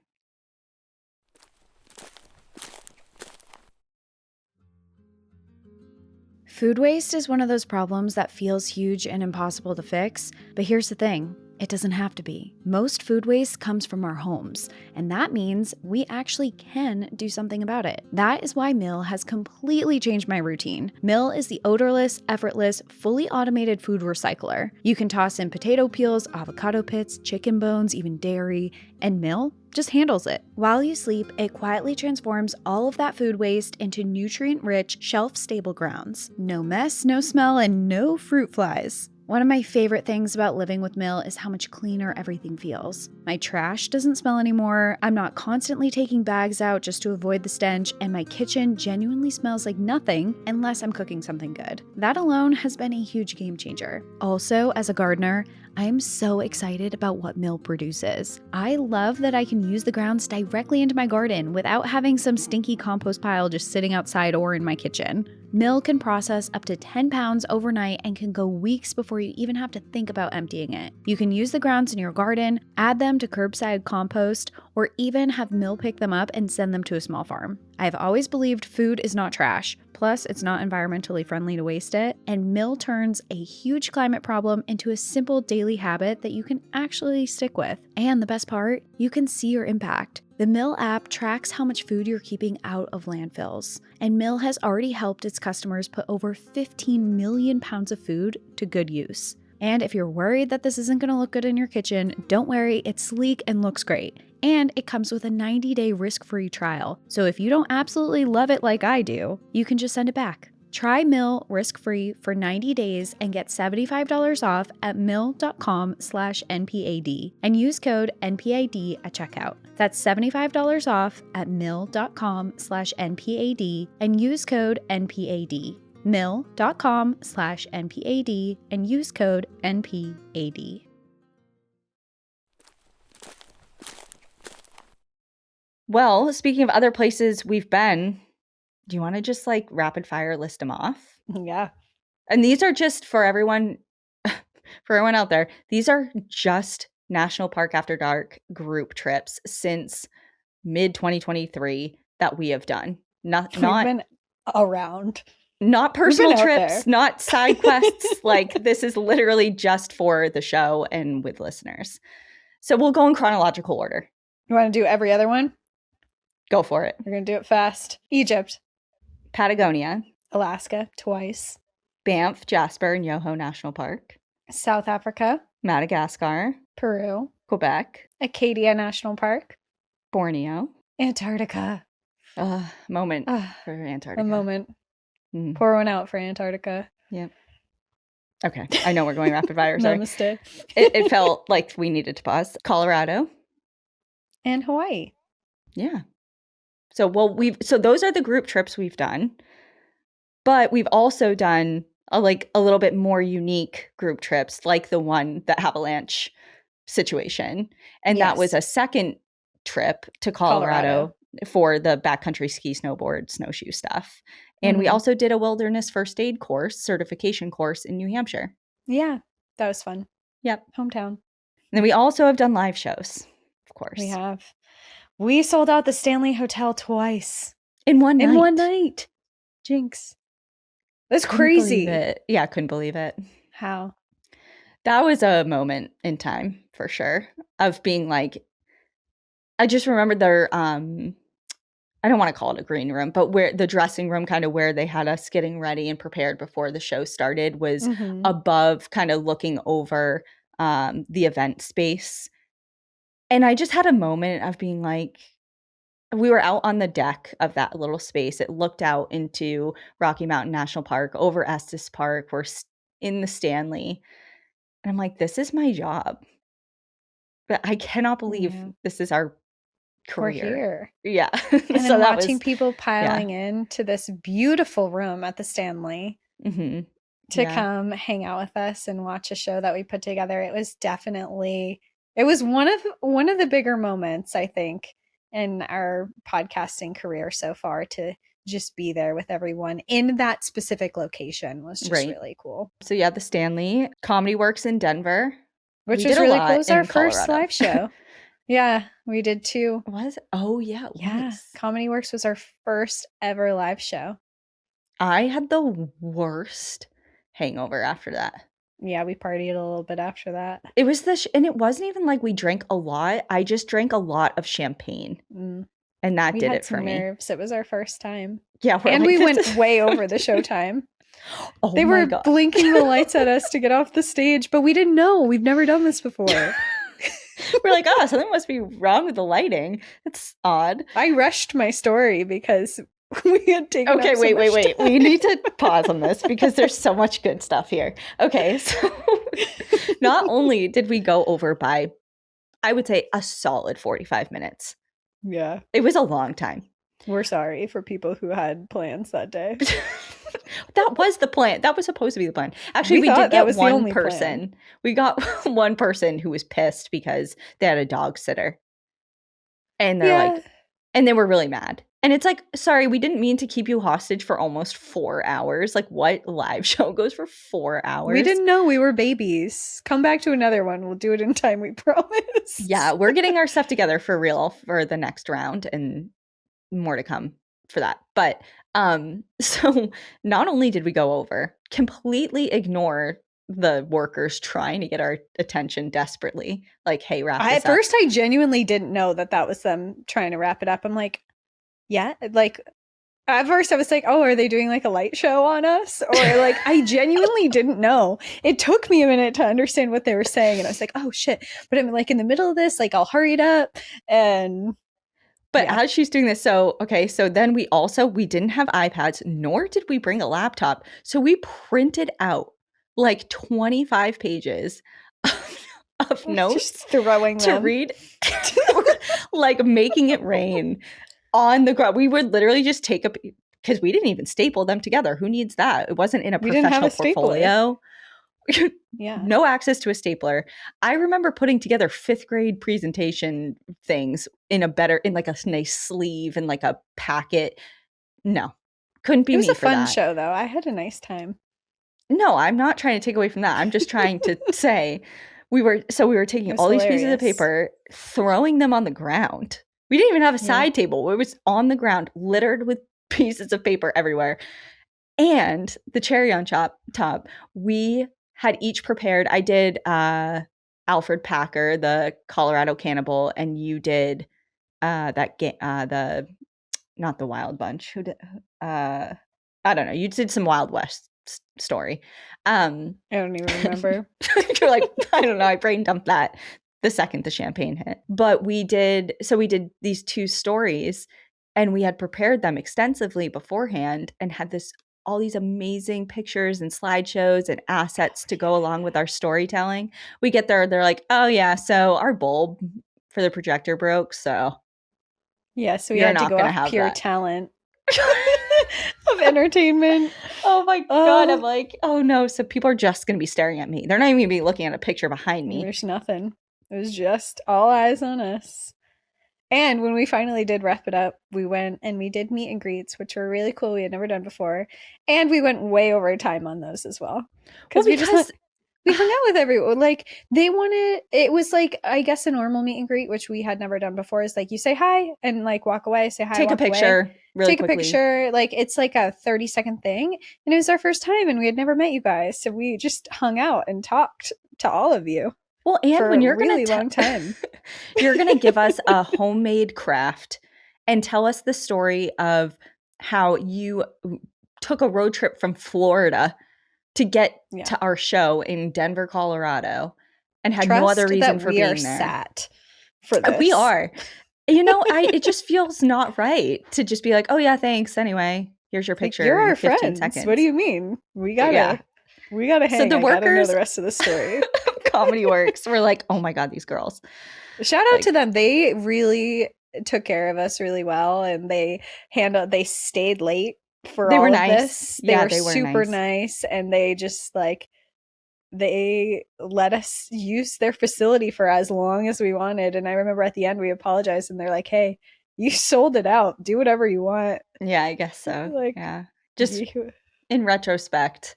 Food waste is one of those problems that feels huge and impossible to fix, but here's the thing. It doesn't have to be. Most food waste comes from our homes, and that means we actually can do something about it. That is why Mill has completely changed my routine. Mill is the odorless, effortless, fully automated food recycler. You can toss in potato peels, avocado pits, chicken bones, even dairy, and Mill just handles it. While you sleep, it quietly transforms all of that food waste into nutrient-rich, shelf-stable grounds. No mess, no smell, and no fruit flies. One of my favorite things about living with Mill is how much cleaner everything feels. My trash doesn't smell anymore, I'm not constantly taking bags out just to avoid the stench, and my kitchen genuinely smells like nothing unless I'm cooking something good. That alone has been a huge game changer. Also, as a gardener, I'm so excited about what Mill produces. I love that I can use the grounds directly into my garden without having some stinky compost pile just sitting outside or in my kitchen. Mill can process up to 10 pounds overnight and can go weeks before you even have to think about emptying it. You can use the grounds in your garden, add them to curbside compost, or even have Mill pick them up and send them to a small farm. I've always believed food is not trash, plus it's not environmentally friendly to waste it, and Mill turns a huge climate problem into a simple daily habit that you can actually stick with. And the best part, you can see your impact. The Mill app tracks how much food you're keeping out of landfills, and Mill has already helped its customers put over 15 million pounds of food to good use. And if you're worried that this isn't going to look good in your kitchen, don't worry, it's sleek and looks great. And it comes with a 90-day risk-free trial, so if you don't absolutely love it like I do, you can just send it back. Try Mill risk-free for 90 days and get $75 off at mill.com/NPAD and use code NPAD at checkout. That's $75 off at mill.com/NPAD and use code NPAD. mill.com/NPAD and use code NPAD. Well, speaking of other places we've been, do you want to just like rapid fire list them off? Yeah. And these are just for everyone out there. These are just National Park After Dark group trips since mid 2023 that we have done. We've been around. Not personal out trips, there. not side quests. Like this is literally just for the show and with listeners. So we'll go in chronological order. You want to do every other one? Go for it. We're going to do it fast. Egypt, Patagonia, Alaska, twice. Banff, Jasper, and Yoho National Park, South Africa, Madagascar, Peru, Quebec, Acadia National Park, Borneo. Antarctica. Moment for Antarctica. A moment. Mm. Pour one out for Antarctica. Yep. Okay. I know we're going rapid fire. Sorry. Namaste. It felt like we needed to pause. Colorado. And Hawaii. Yeah. So those are the group trips we've done. But we've also done a little bit more unique group trips, like the avalanche situation. And that was a second trip to Colorado for the backcountry ski, snowboard, snowshoe stuff. And we also did a wilderness first aid course, certification course in New Hampshire. Yeah, that was fun. Yep. Hometown. And then we also have done live shows, of course. We have. We sold out the Stanley Hotel twice. In one night. In one night. Jinx. That's crazy. Yeah, I couldn't believe it. How? That was a moment in time, for sure, of being like, I just remember their, I don't want to call it a green room, but where the dressing room, kind of where they had us getting ready and prepared before the show started, was above, kind of looking over the event space. And I just had a moment of being like, we were out on the deck of that little space. It looked out into Rocky Mountain National Park, over Estes Park. We're in the Stanley. And I'm like, this is my job. But I cannot believe this is our career. We're here. Yeah. And then watching people piling into this beautiful room at the Stanley to come hang out with us and watch a show that we put together. It was definitely, it was one of the bigger moments, I think, in our podcasting career so far, to just be there with everyone in that specific location was just really cool. So yeah, the Stanley Comedy Works in Denver. Which was really cool. It was our first live show. Yeah, we did too. Was it? Oh yeah, it was. Comedy Works was our first ever live show. I had the worst hangover after that. Yeah, we partied a little bit after that. It was and it wasn't even like we drank a lot. I just drank a lot of champagne. And that did it for me. Nerves. It was our first time. Yeah. And we went way over the show time. They were blinking the lights at us to get off the stage, but we didn't know. We've never done this before. We're like, oh, something must be wrong with the lighting. That's odd. I rushed my story because we had taken Okay, wait. We need to pause on this because there's so much good stuff here. Okay, so not only did we go over by, I would say, a solid 45 minutes. Yeah. It was a long time. We're sorry for people who had plans that day. That was the plan. That was supposed to be the plan. Actually, we did get one person. We got one person who was pissed because they had a dog sitter. And they're like, and they were really mad. And it's like, sorry, we didn't mean to keep you hostage for almost 4 hours. Like, what live show goes for 4 hours? We didn't know we were babies. Come back to another one. We'll do it in time, we promise. Yeah, we're getting our stuff together for real for the next round, and more to come for that. But so not only did we go over, completely ignore the workers trying to get our attention desperately. Like, hey, wrap this up. At first, I genuinely didn't know that was them trying to wrap it up. I'm like, yeah, like at first I was like, oh, are they doing like a light show on us? Or like, I genuinely didn't know. It took me a minute to understand what they were saying. And I was like, oh shit. But I'm like in the middle of this, like I'll hurry it up. But as she's doing this, so then we didn't have iPads, nor did we bring a laptop. So we printed out like 25 pages of notes, just throwing to them. Read, like making it rain on the ground. We would literally just take because we didn't even staple them together. Who needs that? It wasn't in a professional portfolio. Yeah. no access to a stapler. I remember putting together 5th grade presentation things in like a nice sleeve and like a packet. No, couldn't be It was me a for fun that. show, though. I had a nice time. No, I'm not trying to take away from that. I'm just trying to say we were taking It was all these pieces of hilarious. paper, throwing them on the ground. We didn't even have a Yeah. side table. It was on the ground, littered with pieces of paper everywhere. And the cherry on top, we had each prepared. I did Alfred Packer, the Colorado Cannibal, and you did the not the Wild Bunch. Who did? I don't know. You did some Wild West story. I don't even remember. You're like, I don't know. I brain dumped that the second the champagne hit. But we did these 2 stories, and we had prepared them extensively beforehand and had all these amazing pictures and slideshows and assets to go along with our storytelling. We get there, they're like, oh yeah, so our bulb for the projector broke, so Yeah, so we you're had to not go gonna off have pure that. talent of entertainment. Oh my God. I'm like, oh no. So people are just going to be staring at me. They're not even going to be looking at a picture behind me. There's nothing. It was just all eyes on us. And when we finally did wrap it up, we went and we did meet and greets, which were really cool. We had never done before. And we went way over time on those as well. Well, because we hung out with everyone. Like it was like, I guess a normal meet and greet, which we had never done before, is like you say hi and like walk away, say hi, take a walk away. picture really Take quickly. a picture. Like it's like a 30-second thing. And it was our first time and we had never met you guys. So we just hung out and talked to all of you. Well, and for when you're a really long time. you're going to give us a homemade craft and tell us the story of how you took a road trip from Florida to get to our show in Denver, Colorado, and had no other reason for being there. Sat for this. We are. You know, it just feels not right to just be like, oh yeah, thanks. Anyway, here's your picture. You're our 15 friends. seconds. What do you mean? We gotta hang. So the I gotta know workers, the rest of the story. Comedy Works. We're like, oh my God, these girls. Shout out to them. They really took care of us really well, and they stayed late for all of this. They were super nice, and they just like they let us use their facility for as long as we wanted. And I remember at the end we apologized, and they're like, "Hey, you sold it out. Do whatever you want." Yeah, I guess so. Like, yeah, just in retrospect.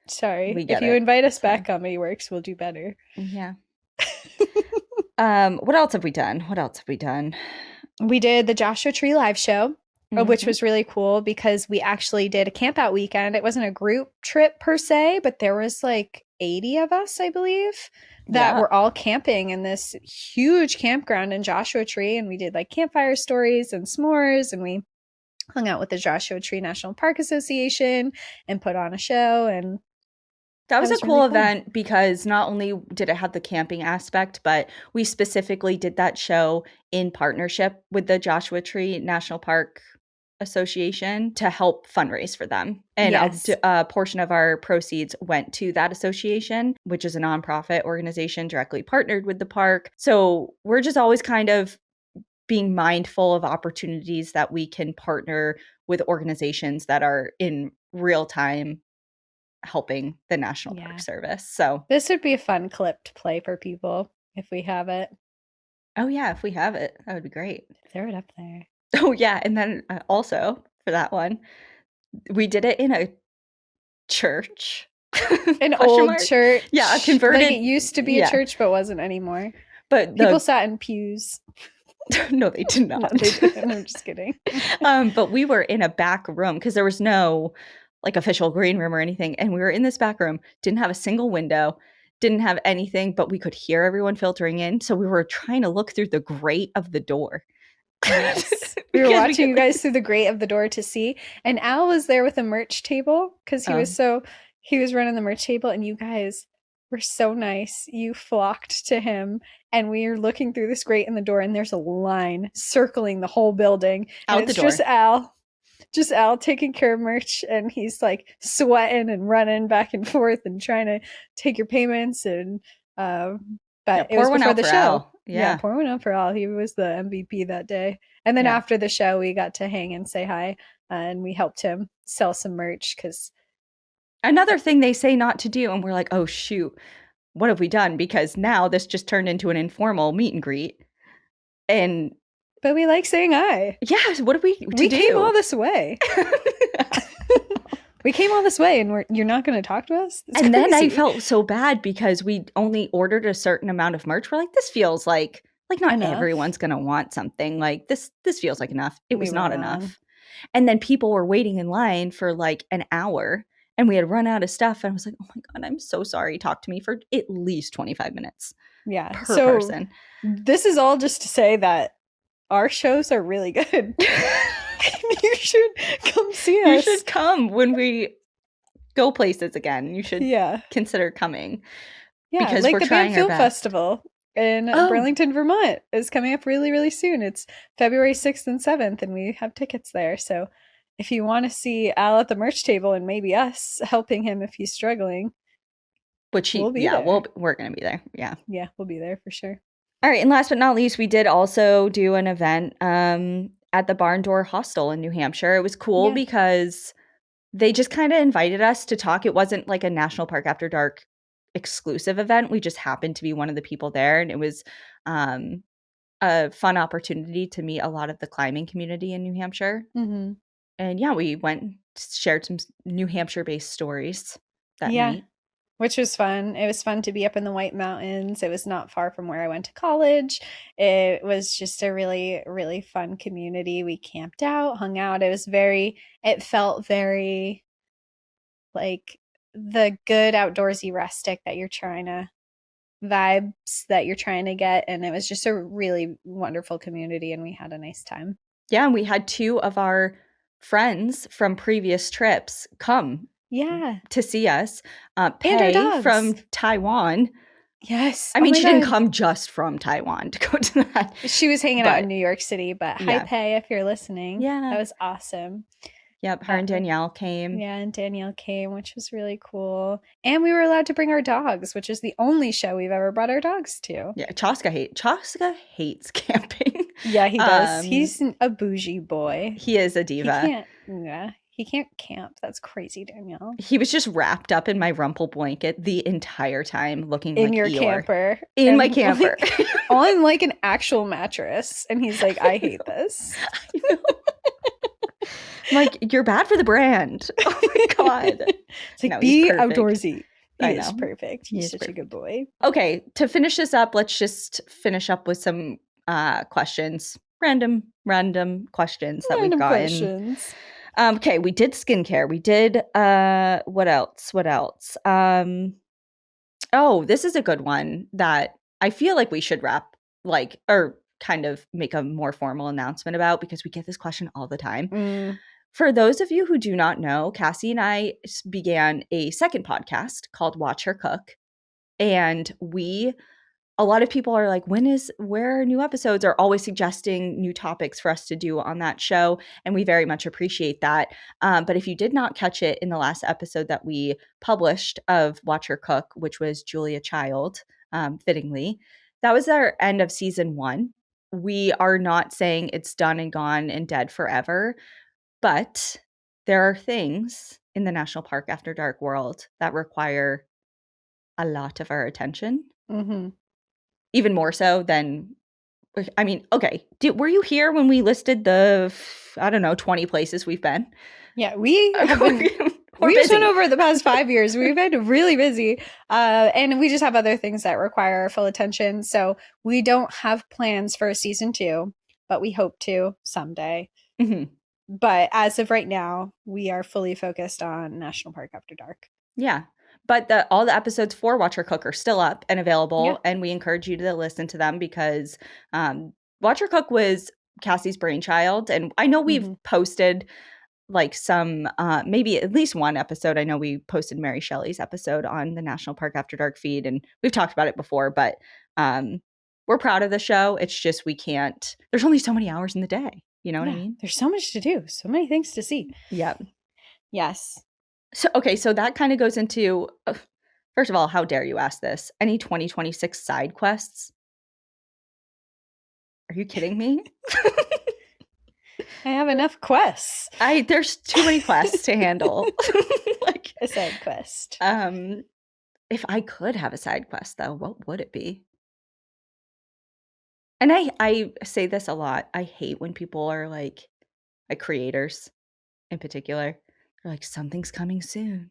Sorry. If you invite us back, Comedy Works, we'll do better. Yeah. What else have we done? We did the Joshua Tree live show, which was really cool because we actually did a camp out weekend. It wasn't a group trip per se, but there was like 80 of us, I believe, that were all camping in this huge campground in Joshua Tree. And we did like campfire stories and s'mores, and we hung out with the Joshua Tree National Park Association and put on a show. And that was a cool event because not only did it have the camping aspect, but we specifically did that show in partnership with the Joshua Tree National Park Association to help fundraise for them. And a portion of our proceeds went to that association, which is a nonprofit organization directly partnered with the park. So we're just always kind of being mindful of opportunities that we can partner with organizations that are in real time helping the National Park Service. So this would be a fun clip to play for people if we have it. Oh yeah, if we have it, that would be great. Throw it up there. Oh yeah, and then also for that one, we did it in a church. An old church. Yeah, a converted. Like it used to be a church, but wasn't anymore. But people sat in pews. No, they did not. No, they didn't. I'm just kidding. But we were in a back room because there was no like official green room or anything. And we were in this back room, didn't have a single window, didn't have anything, but we could hear everyone filtering in. So we were trying to look through the grate of the door. Yes. We were watching you guys through the grate of the door to see. And Al was there with a merch table because he was running the merch table, and you guys were so nice. You flocked to him, and we are looking through this grate in the door, and there's a line circling the whole building. And it's just Al taking care of merch, and he's like sweating and running back and forth and trying to take your payments. And but it was before the show. Yeah, pour one out for Al. He was the MVP that day. And then after the show, we got to hang and say hi, and we helped him sell some merch because Another thing they say not to do, and we're like, oh shoot, what have we done? Because now this just turned into an informal meet and greet. And But we like saying hi. yes, what did we We came all this way. We came all this way, and you're not going to talk to us? That's and then I crazy. felt so bad because we only ordered a certain amount of merch. We're like, this feels like not Enough. everyone's going to want something. Like this feels like enough. It was We not were enough. wrong. And then people were waiting in line for like an hour and we had run out of stuff. And I was like, oh my God, I'm so sorry. Talk to me for at least 25 minutes. Yeah. Per So person. this is all just to say that our shows are really good. You should come see us. You should come when we go places again. You should consider coming. Yeah, because like we're the trying Band Film our best. Festival in Burlington, Vermont is coming up really, really soon. It's February 6th and 7th, and we have tickets there. So if you want to see Al at the merch table and maybe us helping him if he's struggling, we'll be there. We're going to be there. Yeah. Yeah, we'll be there for sure. All right. And last but not least, we did also do an event at the Barn Door Hostel in New Hampshire. It was cool because they just kind of invited us to talk. It wasn't like a National Park After Dark exclusive event. We just happened to be one of the people there. And it was a fun opportunity to meet a lot of the climbing community in New Hampshire. Mm-hmm. And yeah, we went and shared some New Hampshire-based stories that night. Which was fun. It was fun to be up in the White Mountains. It was not far from where I went to college. It was just a really, really fun community. We camped out, hung out. It felt very like the good outdoorsy rustic that you're trying to vibes that you're trying to get. And it was just a really wonderful community and we had a nice time. Yeah. And we had 2 of our friends from previous trips come to see us. Pei from Taiwan. Yes. I mean, she didn't come just from Taiwan to go to that. She was hanging out in New York City, but hi, Pei, if you're listening. Yeah. That was awesome. Yep. Her and Danielle came. Yeah, and Danielle came, which was really cool. And we were allowed to bring our dogs, which is the only show we've ever brought our dogs to. Yeah. Chaska hates camping. Yeah, he does. He's a bougie boy. He is a diva. He can't camp. That's crazy, Danielle. He was just wrapped up in my rumple blanket the entire time, looking in like your Eeyore. Camper. In my camper. On like an actual mattress. And he's like, I hate this. I know. I'm like, you're bad for the brand. Oh my God. It's like, be outdoorsy. He is perfect. He's such a good boy. Okay, to finish this up, let's just finish up with some questions. Random questions that we've gotten. Questions. Okay, we did skincare. We did what else? Oh, this is a good one that I feel like we should wrap or kind of make a more formal announcement about because we get this question all the time. For those of you who do not know, Cassie and I began a second podcast called Watch Her Cook. And a lot of people are like, where are new episodes? Are always suggesting new topics for us to do on that show. And we very much appreciate that. But if you did not catch it in the last episode that we published of Watch Her Cook, which was Julia Child, fittingly, that was our end of season 1. We are not saying it's done and gone and dead forever. But there are things in the National Park After Dark world that require a lot of our attention. Mm-hmm. Even more so than, I mean, okay. Were you here when we listed the, 20 places we've been? Yeah, we just went over the past 5 years. We've been really busy. And we just have other things that require our full attention. So we don't have plans for season 2, but we hope to someday. Mm-hmm. But as of right now, we are fully focused on National Park After Dark. Yeah. But all the episodes for Watch Her Cook are still up and available. And we encourage you to listen to them because Watch Her Cook was Cassie's brainchild. And I know we've posted like some, maybe at least one episode. I know we posted Mary Shelley's episode on the National Park After Dark feed. And we've talked about it before. But we're proud of the show. It's just there's only so many hours in the day. You know what I mean? There's so much to do. So many things to see. Yeah. Yes. So that kind of goes into, first of all, how dare you ask this? Any 2026 side quests? Are you kidding me? I have enough quests. There's too many quests to handle. Like a side quest. If I could have a side quest, though, what would it be? And I say this a lot. I hate when people are like creators in particular. They're like, something's coming soon.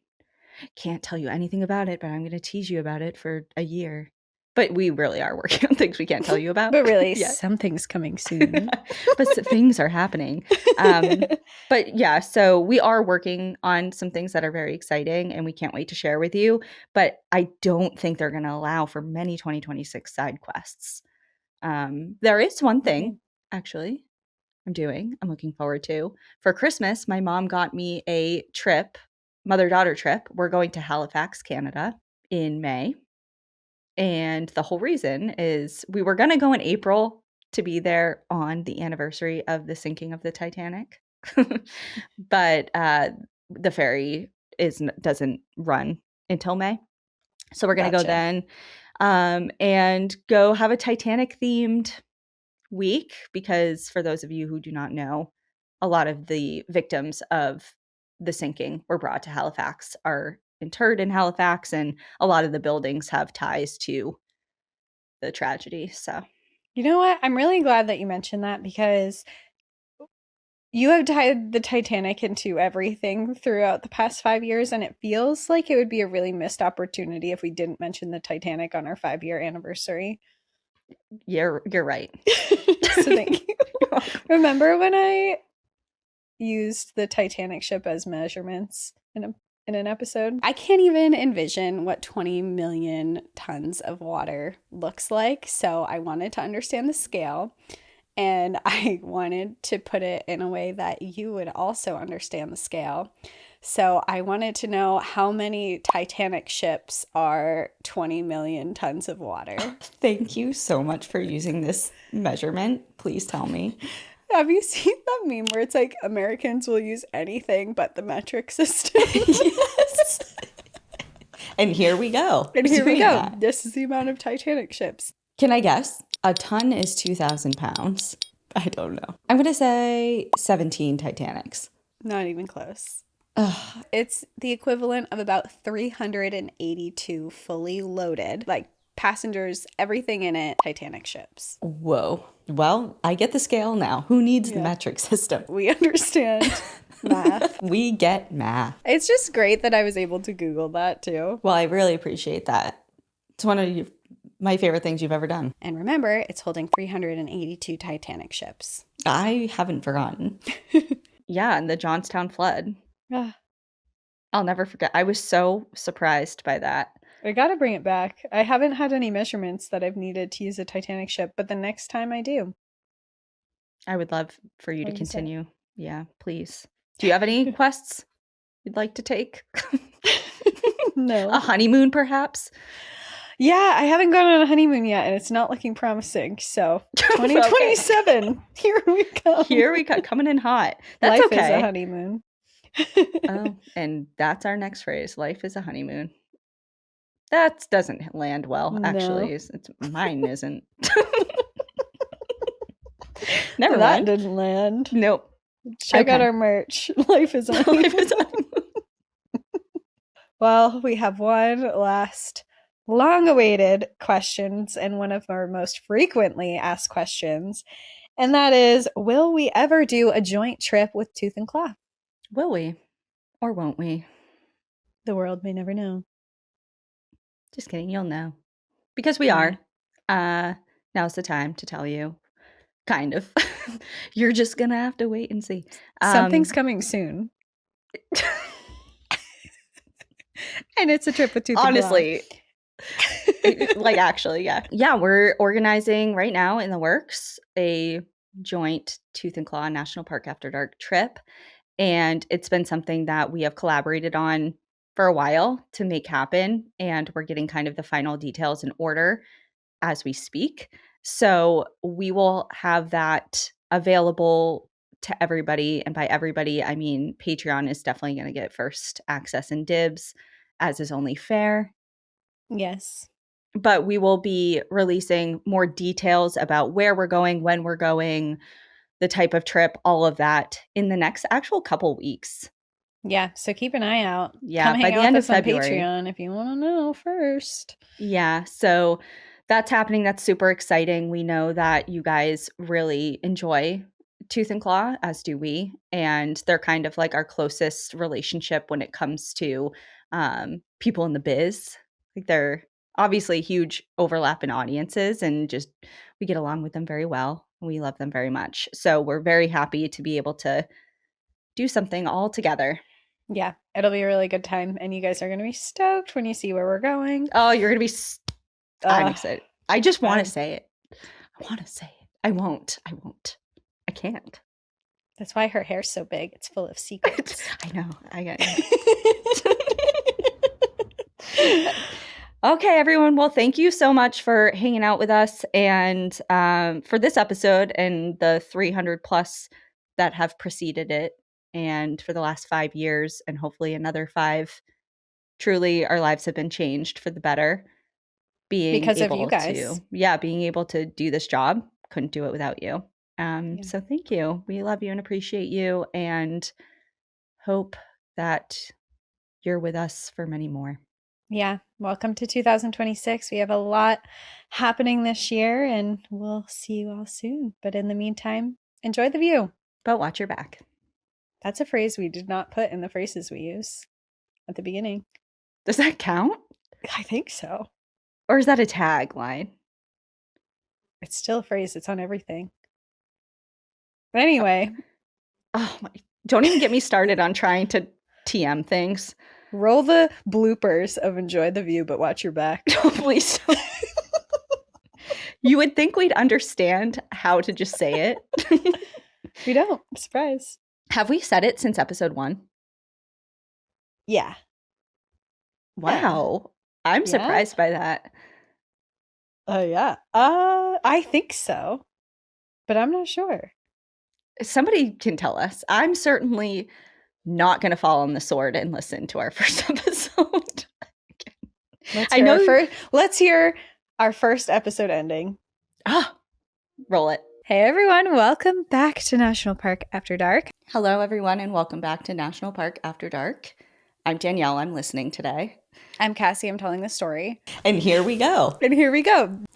Can't tell you anything about it, but I'm going to tease you about it for a year. But we really are working on things we can't tell you about. But really, Yeah. something's coming soon. But things are happening. But yeah, so we are working on some things that are very exciting and we can't wait to share with you. But I don't think they're going to allow for many 2026 side quests. There is one thing, actually, I'm looking forward to. For Christmas, my mom got me a trip, mother-daughter trip. We're going to Halifax, Canada in May. And the whole reason is we were going to go in April to be there on the anniversary of the sinking of the Titanic. But the ferry doesn't run until May. So we're going to go then and go have a Titanic themed week, because for those of you who do not know, a lot of the victims of the sinking were brought to Halifax, are interred in Halifax, and a lot of the buildings have ties to the tragedy. So, you know what? I'm really glad that you mentioned that, because you have tied the Titanic into everything throughout the past 5 years, and it feels like it would be a really missed opportunity if we didn't mention the Titanic on our 5-year anniversary. You're right. So thank you. Remember when I used the Titanic ship as measurements in an episode? I can't even envision what 20 million tons of water looks like, so I wanted to understand the scale. And I wanted to put it in a way that you would also understand the scale. So I wanted to know how many Titanic ships are 20 million tons of water. Thank you so much for using this measurement. Please tell me. Have you seen that meme where it's like Americans will use anything but the metric system? Yes. And here we go. And here we go. That. This is the amount of Titanic ships. Can I guess? A ton is 2,000 pounds. I don't know. I'm going to say 17 Titanics. Not even close. Ugh. It's the equivalent of about 382 fully loaded, like passengers, everything in it, Titanic ships. Whoa. Well, I get the scale now. Who needs the metric system? We understand math. We get math. It's just great that I was able to Google that too. Well, I really appreciate that. It's one of my favorite things you've ever done. And remember, it's holding 382 Titanic ships. I haven't forgotten. Yeah, and the Johnstown flood. I'll never forget. I was so surprised by that. I gotta bring it back. I haven't had any measurements that I've needed to use a Titanic ship, but the next time I do, I would love for you to continue. Yeah, please. Do you have any quests you'd like to take? No. A honeymoon, perhaps? Yeah, I haven't gone on a honeymoon yet, and it's not looking promising. So 2027, here we go. Here we go, coming in hot. That's Life okay. is a honeymoon. Oh, and that's our next phrase. Life is a honeymoon. That doesn't land well, actually. No. Mine isn't. Never mind. That didn't land. Nope. Check out our merch. Life is a honeymoon. Life is a honeymoon. Well, we have one last long-awaited questions, and one of our most frequently asked questions, and that is, will we ever do a joint trip with Tooth and Claw? Will we? Or won't we? The world may never know. Just kidding, you'll know. Because we are. Now's the time to tell you. Kind of. You're just gonna have to wait and see. Something's coming soon. And it's a trip with Tooth and Claw. Honestly. Like, actually, yeah. Yeah, we're organizing right now, in the works, a joint Tooth and Claw National Park After Dark trip. And it's been something that we have collaborated on for a while to make happen. And we're getting kind of the final details in order as we speak. So we will have that available to everybody. And by everybody, I mean Patreon is definitely going to get first access and dibs, as is only fair. Yes. But we will be releasing more details about where we're going, when we're going, the type of trip, all of that in the next actual couple weeks. Yeah, so keep an eye out. Yeah, Come by hang the out end with of us on February. Patreon if you want to know first. Yeah, so that's happening. That's super exciting. We know that you guys really enjoy Tooth and Claw, as do we. And they're kind of like our closest relationship when it comes to people in the biz. Like they're obviously huge overlap in audiences, and just we get along with them very well. We love them very much. So we're very happy to be able to do something all together. Yeah, it'll be a really good time. And you guys are going to be stoked when you see where we're going. Oh, you're going to be I'm excited. I just want to say it. I want to say it. I won't. I can't. That's why her hair's so big. It's full of secrets. I know. I got Okay, everyone. Well, thank you so much for hanging out with us. And for this episode and the 300 plus that have preceded it, and for the last 5 years, and hopefully another 5, truly our lives have been changed for the better. Because of you guys. Being able to do this job. Couldn't do it without you. So thank you. We love you and appreciate you, and hope that you're with us for many more. Yeah. Welcome to 2026. We have a lot happening this year, and we'll see you all soon. But in the meantime, enjoy the view. But watch your back. That's a phrase we did not put in the phrases we use at the beginning. Does that count? I think so. Or is that a tagline? It's still a phrase. It's on everything. But anyway. Oh my. Don't even get me started on trying to TM things. Roll the bloopers of enjoy the view, but watch your back. Oh, please. You would think we'd understand how to just say it. We don't. Surprise. Have we said it since episode 1? Yeah. Wow. Yeah. I'm surprised by that. Oh, yeah. I think so. But I'm not sure. Somebody can tell us. I'm certainly not going to fall on the sword and listen to our first episode. Let's hear our first episode ending. Roll it. Hey everyone, welcome back to National Park After Dark. Hello everyone, and welcome back to National Park After Dark. I'm Danielle, I'm listening today. I'm Cassie, I'm telling the story. And here we go.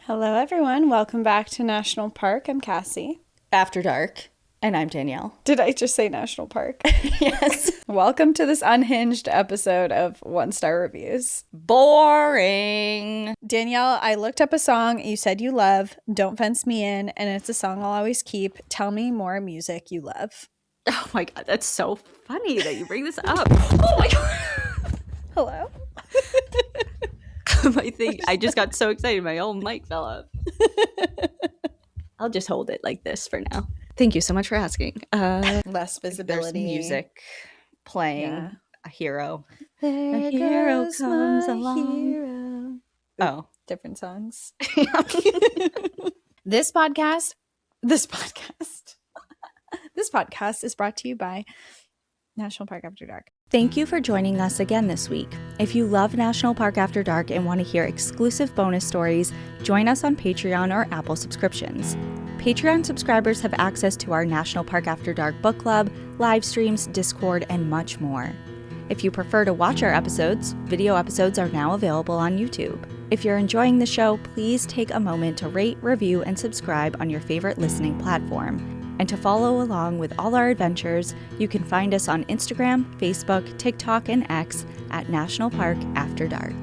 Hello everyone, welcome back to National Park. I'm Cassie. After Dark. And I'm Danielle. Did I just say National Park? Yes. Welcome to this unhinged episode of 1-star reviews. Boring. Danielle, I looked up a song you said you love, Don't Fence Me In, and it's a song I'll always keep. Tell me more music you love. Oh my God, that's so funny that you bring this up. Oh my God. Hello? My thing, I just got so excited. My old mic fell off. I'll just hold it like this for now. Thank you so much for asking. Less visibility. There's music playing. Yeah. A hero. There a hero comes along. Hero. Oh. Different songs. This podcast is brought to you by National Park After Dark. Thank you for joining us again this week. If you love National Park After Dark and want to hear exclusive bonus stories, join us on Patreon or Apple subscriptions. Patreon subscribers have access to our National Park After Dark book club, live streams, Discord, and much more. If you prefer to watch our episodes, video episodes are now available on YouTube. If you're enjoying the show, please take a moment to rate, review, and subscribe on your favorite listening platform. And to follow along with all our adventures, you can find us on Instagram, Facebook, TikTok, and X at National Park After Dark.